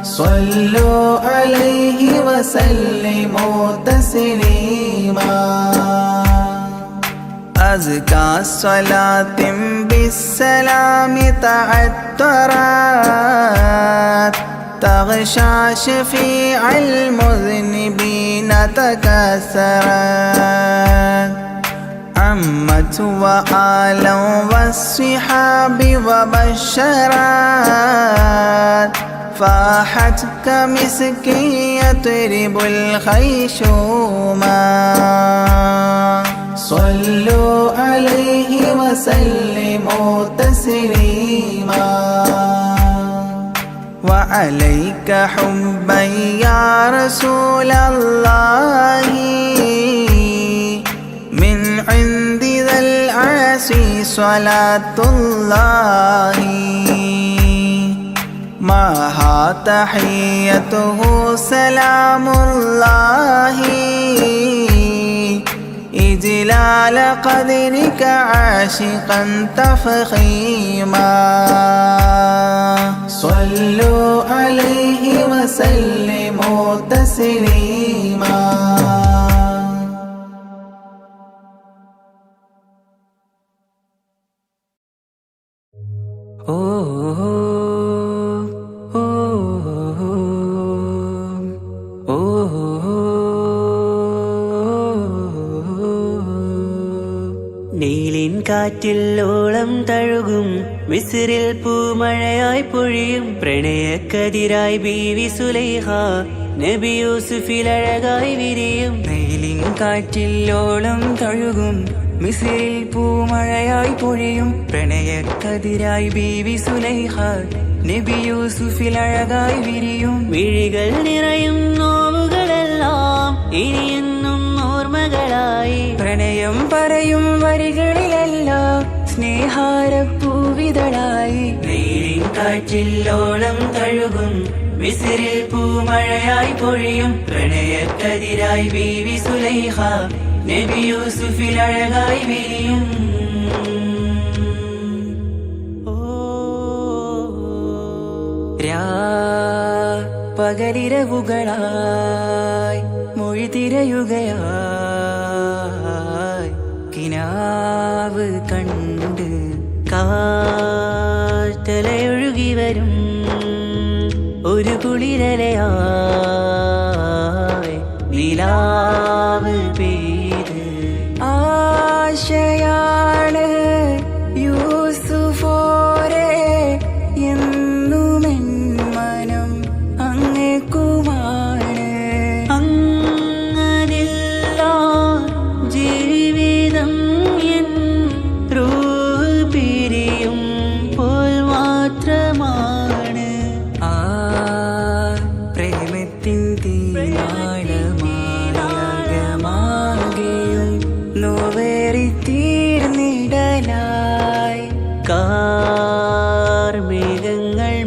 صلوا عليه وسلموا تسليما أزكى صلاة بالسلام تعطرت تغشى شفيع المذنبين تكسرت عمت وآلا والصحاب وبشرت فاحت كمسك يطرب الخيشوما صلوا عليه وسلموا تسليما وعليك حبا يا رسول الله من عند ذا العرش صلاة الله معها تحيته سلام الله إجلال قدرك عاشقا تفخيما صلوا عليه وسلموا تسليما നീലിൻ കാറ്റില്ലോളം തഴുകും മിസ്രിൽ പൂമഴയായി പൊഴിയും പ്രണയക്കതിരായി ബീവി സുലൈഹ നബി യൂസുഫിൽ അഴകായി വിരിയും. നീലിൻ കാറ്റില്ലോളം തഴുകും മിസ്രിൽ പൂമഴയായി പൊഴിയും പ്രണയക്കതിരായി ബീവി സുലൈഹ നബി യൂസുഫിൽ അഴകായി വിരിയും. മിഴികൾ നിറയും നോവുകളെല്ലാം ഇനിയെന്നും ഓർമ്മകളായി പ്രണയം പറയും വരികളിലെല്ലാം സ്നേഹാരപ്പൂവിതളായി. നീലിൻ കാറ്റില്ലോളം തഴുകും മിസ്രിൽ പൂമഴയായി പൊഴിയും പ്രണയക്കതിരായി ബീവി സുലൈഹ നബി യൂസുഫിൽ അഴകായി വിരിയും. പകലിരവുകളായി മൊഴി തിരയുകയായി കിനാവ് കണ്ട് കാറ്റലയൊഴുകി വരും ഒരു കുളിരലയായി നിലാവ് പെയ്ത് ആശയാണ് യൂസുഫോരെ എന്നുമെൻ മനം അങ്ങേക്കുമാണ്. അങ്ങനില്ല ജീവിതം എൻ റൂഹ് പിരിയും പോൽ മാത്രമാണ്. ആ പ്രേമത്തിൻ തീരാളമാകെയും നോവേറി തീർന്നിടലായി കാർമേഘങ്ങൾ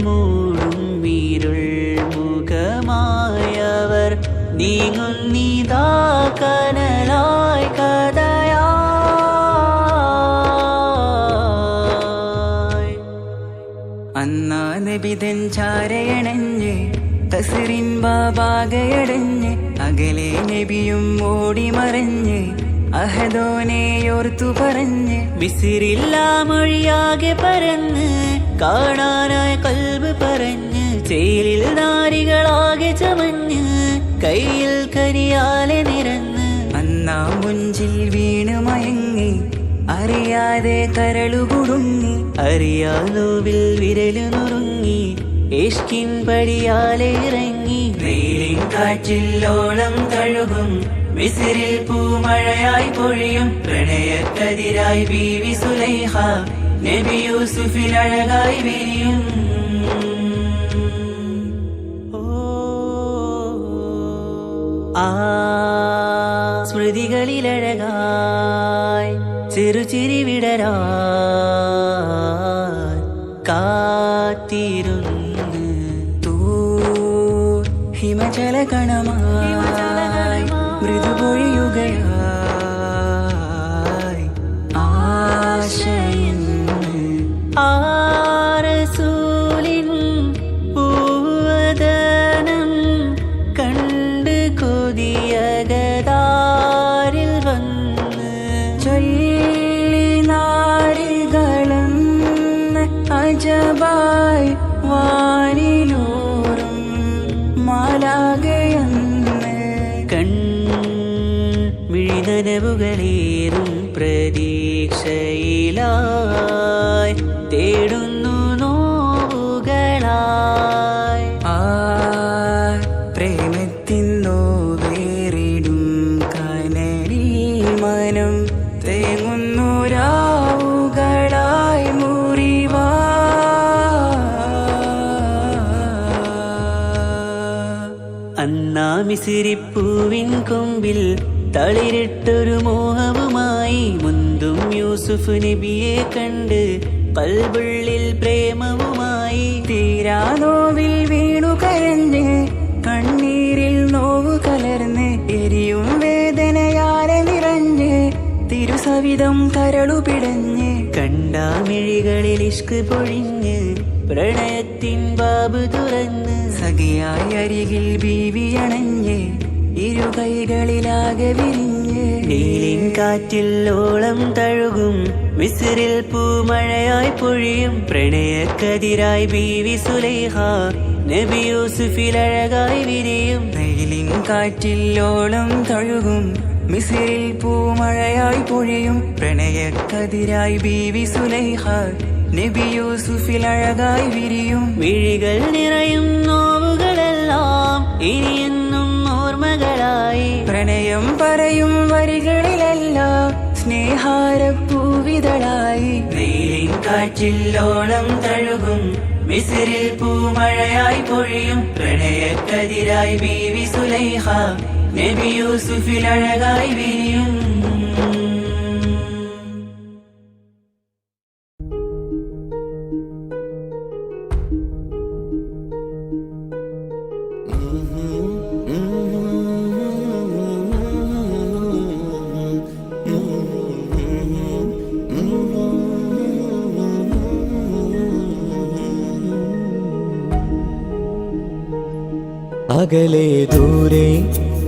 മൂടും വീരുൾ മുഖമായവർ നീങ്ങുന്നിതാ കനലായി കഥയായി. അന്നാ നബിതൻ ചാരയണഞ്ഞ് കസറിൻ ബാബാകയടഞ്ഞ് അകലെ നബിയും ഓടി മറഞ്ഞ് അഹദോനെയോർത്തു പറഞ്ഞ് മിസ്രില്ലാ മൊഴിയാകെ പരന്ന് കാണാനായി കൽബ് പറഞ്ഞ് ചേലിൽ നാരികളാകെ ചമഞ്ഞ് കയ്യിൽ കരിയാലെ നിരന്ന് അന്നാ മുഞ്ചിൽ വീണ് മയങ്ങി അറിയാതെ കരളുകുടുങ്ങി അറിയാലോവിൽ വിരലു നുറുങ്ങി ഇഷ്കിൻ പടിയാലെ ഇറങ്ങി. നീലിൻ കാറ്റില്ലോളം തഴുകും മിസ്രിൽ പൂമഴയായി പൊഴിയും പ്രണയക്കതിരായി ബീവി സുലൈഹ നബി യൂസുഫിൽ അഴകായി വിരിയും. ആ സ്മൃതികളിലഴകായി ചെറുചിരി വിടരാൻ കാത്തിരുന്ന് ആശയം ആരസൂലിൻ പൂവദനം കണ്ട് കൊതിയകതാരിൽ വന്ന് ചൊല്ലി നാരികളെന്ന് അജബായി വാനിലൂറും മാലാകയെന്ന് കൺമിഴിനനവുകളേറും പ്രതീക്ഷയിലായി തേടുന്നു നോവുകളായി ആ പ്രേമത്തിൻ നോവേറിടും കനലിൽ മനം തേങ്ങുന്നു രാവുകളായി മുറിവാ അന്നാ മിസിരിപ്പൂവിൻ കൊമ്പിൽ തളിരിട്ടൊരു മോഹവുമായി മുന്തും യൂസുഫ് നബിയെ കണ്ട് കൽബുള്ളിൽ പ്രേമവുമായി തീരാനോവിൽ വീണു കരഞ്ഞ് കണ്ണീരിൽ നോവു കലർന്ന് എരിയും വേദനയാലെ നിറഞ്ഞ് തിരുസവിധം കരളു പിടഞ്ഞ് കണ്ടാമിഴികളിൽ ഇഷ്ക് പൊഴിഞ്ഞ് പ്രണയത്തിൻ ബാബ് തുറന്ന് സഖിയായി അരികിൽ ബീവി അണഞ്ഞ് ഇരുകൈകളിലാകെ വിരിഞ്ഞ് നീലിൻ കാറ്റിൽ ഓളം തഴുകും മിസ്രിൽ പൂമഴയായി പൊഴിയും പ്രണയക്കതിരായി ബീവി സുലൈഹ നബി യൂസുഫിൽ അഴകായി വിരിയും നീലിൻ കാറ്റിൽ ഓളം തഴുകും മിസ്രിൽ പൂമഴയായി പൊഴിയും പ്രണയക്കതിരായി ബീവി സുലൈഹ നബി യൂസുഫിൽ അഴകായി വിരിയും വിഴികൾ നിറയും നോവുകളെല്ലാം ഇനിയെന്നും ഓർമ്മകളായി പ്രണയം പറയും വരികളിലെല്ലാം സ്നേഹാരപ്പൂവിതളായി നീലിൻ കാറ്റില്ലോളം തഴുകും മിസ്രിൽ പൂമഴയായി പൊഴിയും പ്രണയക്കതിരായി ബീവി സുലൈഹ നബി യൂസുഫിൽ അഴകായി വിരിയും അകലെ ദൂരെ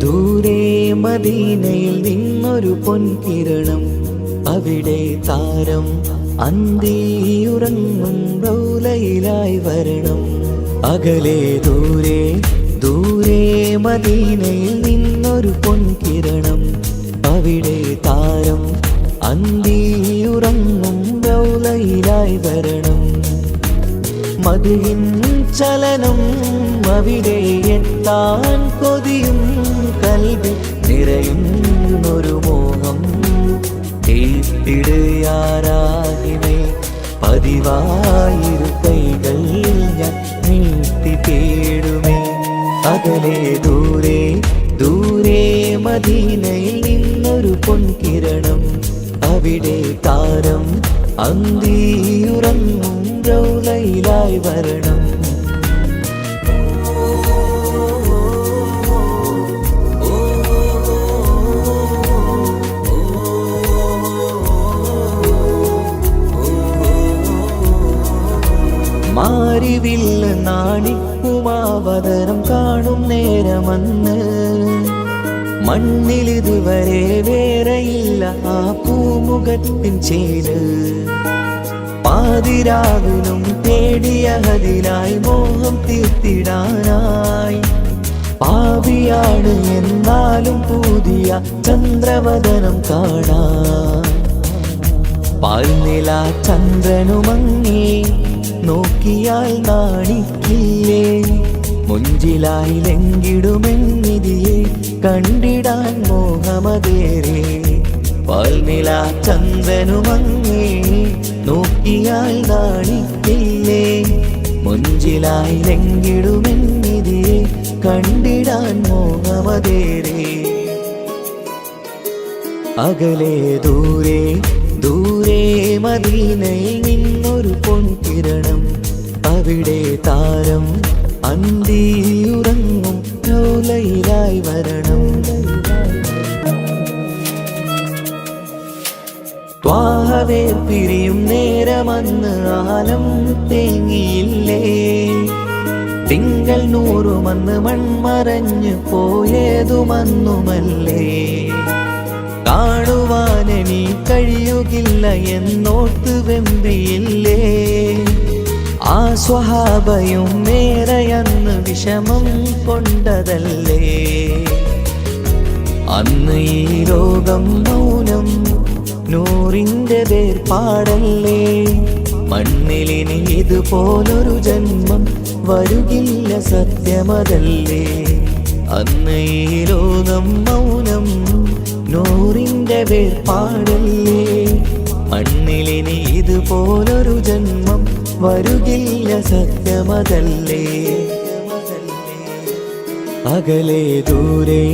ദൂരെ മദീനയിൽ നിന്നൊരു പൊൻകിരണം അവിടെ താരം അന്തിയുറങ്ങും റൗലയിലായി വരണം അകലെ ദൂരെ ദൂരെ മദീനയിൽ നിന്നൊരു പൊൻകിരണം അവിടെ താരം അന്തിയുറങ്ങും റൗലയിലായി വരണം മദിയിൻ ചലനം അവിടെ എത്താൻ കൊതിയും കൽബിൽ നിറയുന്നൊരു മോഹം തീർത്തിടുയാരാകിമേ പതിവായിരു കൈകൾ ഞാൻ നീട്ടി തേടുമേ അകലെ ദൂരെ ദൂരെ മദീനയിൽ നിന്നൊരു പൊൻകിരണം അവിടെ താരം അന്തിയുറങ്ങും റൗലയിലായി വരണം മാരിവില്ല നാണിക്കുമാവതരം കാണും നേരമന്ന് മണ്ണിലിതുവരെ വേറെയില്ല ആ പൂമുഖത്തിൻ ചേര് പാതിരാവിലും തേടിയ ഹതിലായി മോഹം തീർത്തിടാനായി പാപിയാണ് എന്നാലും പുതിയ ചന്ദ്രവദനം കാണാൻ പാൽനില ചന്ദ്രനുമങ്ങി നോക്കിയാൽ നാണിക്കില്ലേ മുഞ്ചിലായി ലംഘിടുമെന്നിതിയെ കണ്ടിടാൻ മോഹമതേറെ പാൽനില ചന്ദ്രനുമങ്ങി നോക്കിയാൽ നാണിക്കില്ലേ മുഞ്ചിലായി ലംഘിടുമെന്നിതിയെ കണ്ടിടാൻ മോഹമതേറെ അകലെ ദൂരെ ദൂരെ മദീനയിൽ നിന്നൊരു പൊൻകിരണം അവിടെ താരം അന്തിയുറങ്ങും റൗലയിലായി വരണം ത്വാഹവേ പിരിയും നേരമന്ന് ആലം തേങ്ങിയില്ലേ. തിങ്കൾ നൂറുമന്ന് മൺമറഞ്ഞു പോയതുമന്നുമല്ലേ. കാണുവാനെനി കഴിയുകില്ല എന്നോർത്ത് വെമ്പിയില്ലേ. ആ സ്വഹാബയും മേറയന്ന് വിഷമം കൊണ്ടതല്ലേ. അന്ന് ഈ ലോകം മൗനം നൂറിൻ്റെ വേർപാടല്ലേ. മണ്ണിലിനി ഇതുപോലൊരു ജന്മം വരുകില്ല സത്യമതല്ലേ. അന്ന് ഈ ലോകം മൗനം നൂറിൻ്റെ വേർപാടല്ലേ. മണ്ണിലിനി ഇതുപോലൊരു ജന്മം വരുകില്ല സത്യമതല്ലേ. അകലെ ദൂരെ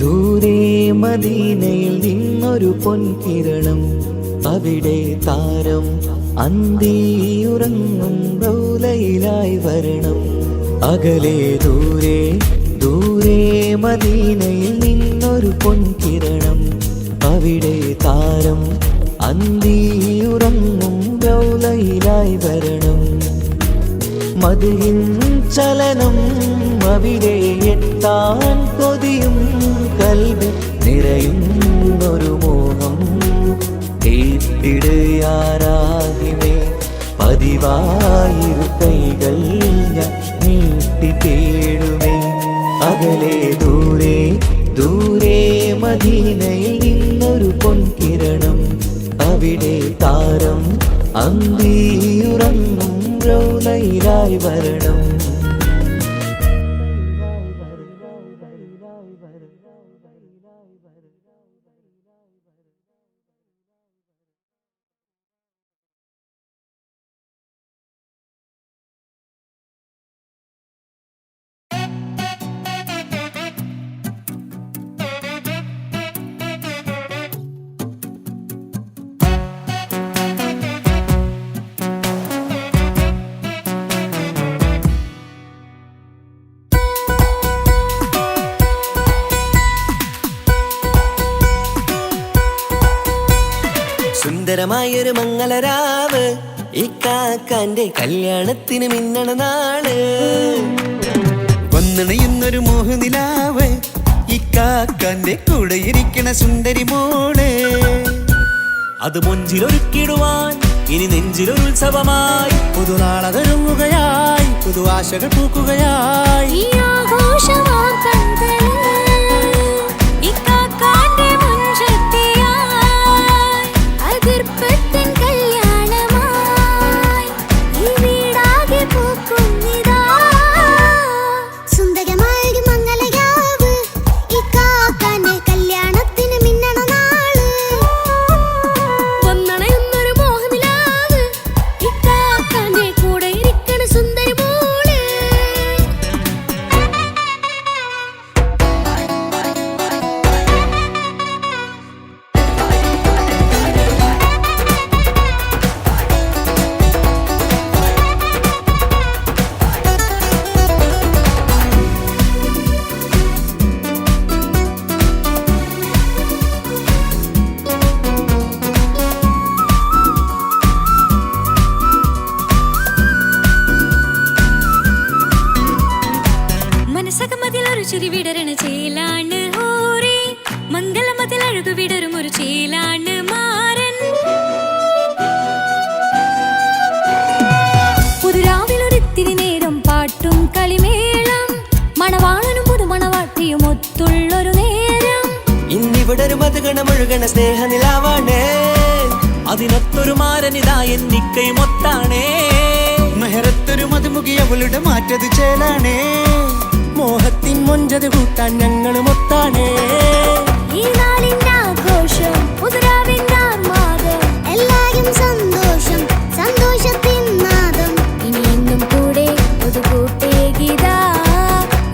ദൂരെ മദീനയിൽ നിന്നൊരു പൊൻകിരണം. അവിടെ താരം അന്തിയുറങ്ങും റൗലയിലായി വരണം. അകലെ ദൂരെ ദൂരെ മദീനയിൽ നിന്നൊരു പൊൻകിരണം. അവിടെ താരം അന്തിയുറങ്ങും റൗലയിലായി വരണം. മദിഹിൻ ചലനം അവിടെ എത്താൻ കൊതിയും കൽബ് നിറയുന്നൊരു മോഹം. കേട്ടിടയാരാകിമേ പതിവായിരു കൈകൾ ഞാൻ നീട്ടി തേടുമേ. അകലെ ദൂരെ ദൂരെ മദീനയിൽ നിന്നൊരു പൊൻകിരണം. അവിടെ താരം അന്തിയുറങ്ങും റൗലയിലായി വരണം. സുന്ദരമായൊരു മംഗളരാവ് ഇക്കാക്കാന്റെ കല്യാണത്തിന് മിന്നണ നാള്. വന്നണയുന്നൊരു മോഹനിലാവ് ഇക്കാക്കാന്റെ കൂടെ ഇരിക്കണ സുന്ദരി മോള്. അത് മുഞ്ചിലൊരുക്കിടുവാൻ ഇനി നെഞ്ചിലൊരു ഉത്സവമായി. പുതുനാളതൊരുങ്ങുകയായി പുതു ആശകൾ പൂക്കുകയായി. ഈ ആഘോഷമാം പന്തലിൽ ഇക്കാക്കാന്റെ മുൻചെത്തിയായി. അതിർപ്പത്തിൻ കല്യാണമായി ഈ വീടാകെ പൂക്കുന്നിതാ. സുന്ദരമായൊരു മംഗളരാവ് ഇക്കാക്കാന്റെ കല്യാണത്തിന് മിന്നണ നാള്. വന്നണയുന്നൊരു മോഹനിലാവ് ഇക്കാക്കാന്റെ കൂടെ ഇരിക്കണ സുന്ദരി മോള്. മനസ്സകമതിലൊരു ചിരി വിടരണ ചേലാണ് ഹോറി. മംഗളമതിൽ അഴകു വിടരും ഒരു ചേലാണ് മാരൻ. പുതുരാവിലൊരിത്തിരി നേരം പാട്ടും കളിമേളം. മണവാളനും പുതുമണവാട്ടിയും ഒത്തുള്ളൊരു നേരം. ഇന്നിവിടെ ഒരു മധുഗണമൊഴുകണ സ്നേഹനിലാവാണേ. അതിനൊത്തൊരു മാരനിതാ എന്നിക്കൈമൊത്താണേ. മെഹറത്തൊരു മധുമുഖി അവളുടെ മാറ്റത് ചേലാണേ. മോഹത്തിൻ മൊഞ്ചത് കൂട്ടാൻ ഞങ്ങളും ഒത്താണേ. ഈ നാളിന്റെ ആഘോഷം പുതുരാവിന്റെ ആർമാദം. എല്ലാരും സന്തോഷം സന്തോഷത്തിൻ നാദം. ഇനിയെന്നും കൂടെ പുതുകൂട്ടേ ഗീതാ.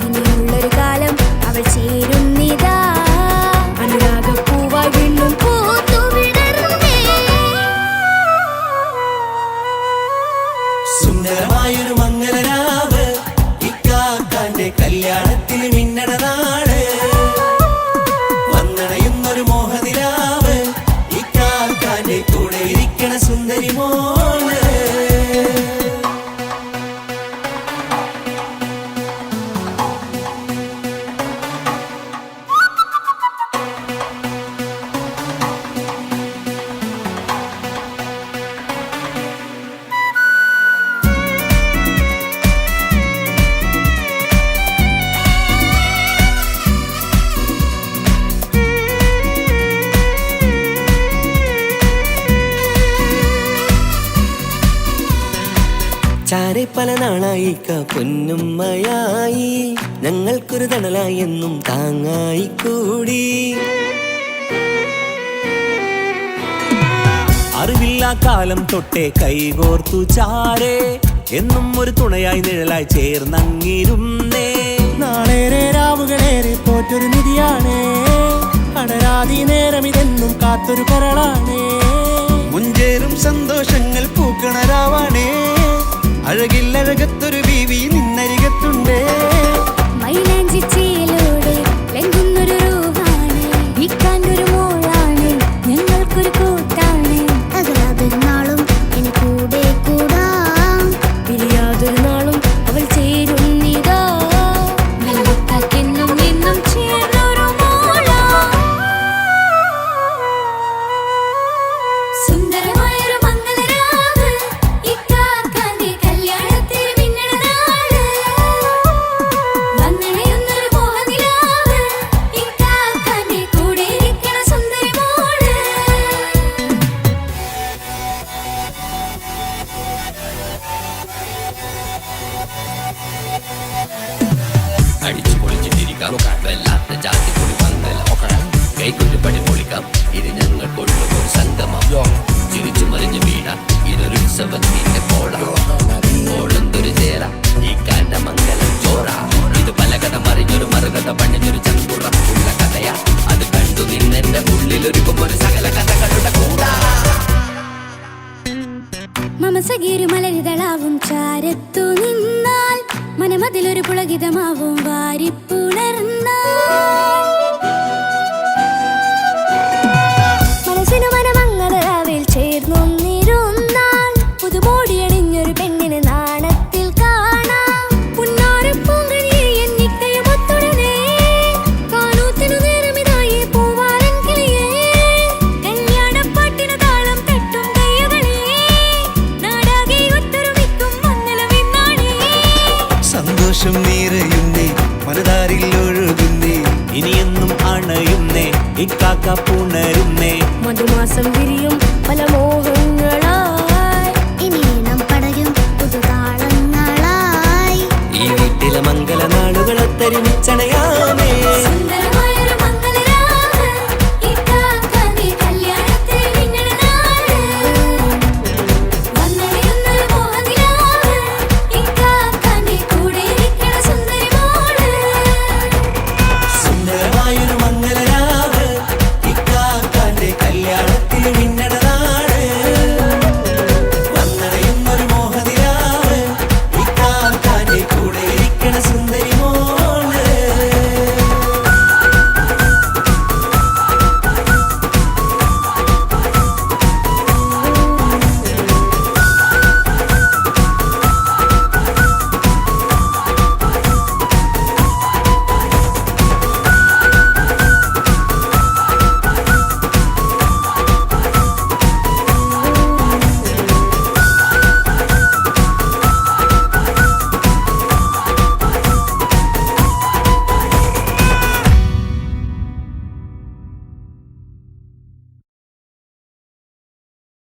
ഇനിയുള്ളൊരു കാലം അവൾ ചേരുന്നിതാ. അനുരാഗപ്പൂവായി വീണ്ടും പൂത്തു വിടർന്നേ. സുന്ദരമായൊരു മംഗളരാവ് ഇക്കാക്കാന്റെ കല്യാണത്തിന് മിന്നണ നാള്. വന്നണയുന്നൊരു മോഹനിലാവ് ഇക്കാക്കാന്റെ സുന്ദരി മോള്. ചാരെ പല നാളായിക്ക പൊന്നുമ്മയായി, ഞങ്ങൾക്കൊരു തണലായി എന്നും താങ്ങായി കൂടി. അറിവില്ലാ കാലം തൊട്ടേ കൈകോർത്തു ചാരേ, എന്നും ഒരു തുണയായി നിഴലായി ചേർന്നങ്ങിരുന്നേ. നാളേറെ രാവുകളേറെ പോറ്റൊരു നിധിയാണേ, അടരാതി നേരം ഇതെന്നും കാത്തൊരു കരളാണേ. മുഞ്ചേറും സന്തോഷങ്ങൾ പൂക്കണരാവാണേ, അഴകില്ലഴകത്തൊരു ബീവി നിന്നരികത്തുണ്ടേ. മൈലാഞ്ചി ചേലോടെ ലംഘുന്നൊരു രൂപാണ്, വീക്കാണ്ടൊരു മോളാണ്, ഞങ്ങൾക്കൊരു കൂട്ടാണ്. അകലാതൊരു നാളും ഇനി കൂടെ കൂടാം, പിരിയാതൊരു നാളും അവൾ ചേരുന്നിതാ. വെള്ളക്കാക്കെന്നും എന്നും ചേർന്നൊരു മോളാ. സുന്ദരമായൊരു മംഗളരാവ്, ഇക്കാക്കാന്റെ കല്യാണത്തിന് മിന്നണ നാള്. വന്നണയുന്നൊരു മോഹനിലാവ്, ഇക്കാക്കാന്റെ കൂടെ ഇരിക്കണ സുന്ദരി മോള്. അടിച്ചു പൊളിച്ചിട്ടിരിക്കാം, വല്ലാത്ത ജാതി പൊളി പന്തല ഒക്കണം, കൈക്കൊരു പടി പൊളിക്കാം, ഇത് ഞങ്ങൾ കൊള്ളും സംഗമം. ചിരിച്ചു മറിഞ്ഞു വീണാം, ഇതൊരു ഉത്സവത്തിന്റെ ഓളന്തൊരു ചേര, ഈ കാണ്ട മംഗലം ചോറ. ഇത് പലകഥ മറിഞ്ഞൊരു മറുകഥ പണിഞ്ഞൊരു ചങ്കുറപ്പുള്ള കഥയാ, അത് കണ്ടു നിന്നെന്റെ ഉള്ളിലൊരുക്കും ഒരു സകല കഥകളുടെ കൂടാ. മമസഗീരു മലരിതളാവും ചാരത്തു നിന്നാൽ, മനമതിലൊരു പുളകിതമാവും വാരിപ്പുണർന്നാൽ. മനസ്സിനു മനമംഗളരാവിൽ ചേർന്നൊന്നിരുന്നാൽ, പുതുമോടിയണിഞ്ഞൊരു പെണ്ണിന് നാണത്തിൽ കാണാം. പുന്നാരപ്പൂങ്കണിയെ എന്നിക്കയുമൊത്തുടനെ, കാനൂത്തിനു നേരമിതായി പൂവാലൻ കിളിയേ. കല്യാണപ്പാട്ടിനു താളം തട്ടും കയ്യുകളേ, നാടാകെ ഒത്തൊരുമിക്കും മംഗളമെന്നാണേ. സന്തോഷം നിറയുന്നേ, മനതാരിൽ ഒഴുകുന്നേ, ഇനിയെന്നും അണയുന്നേ, ഇക്കാക്ക പുണരുന്നേ. മധുമാസം വിരിയും പല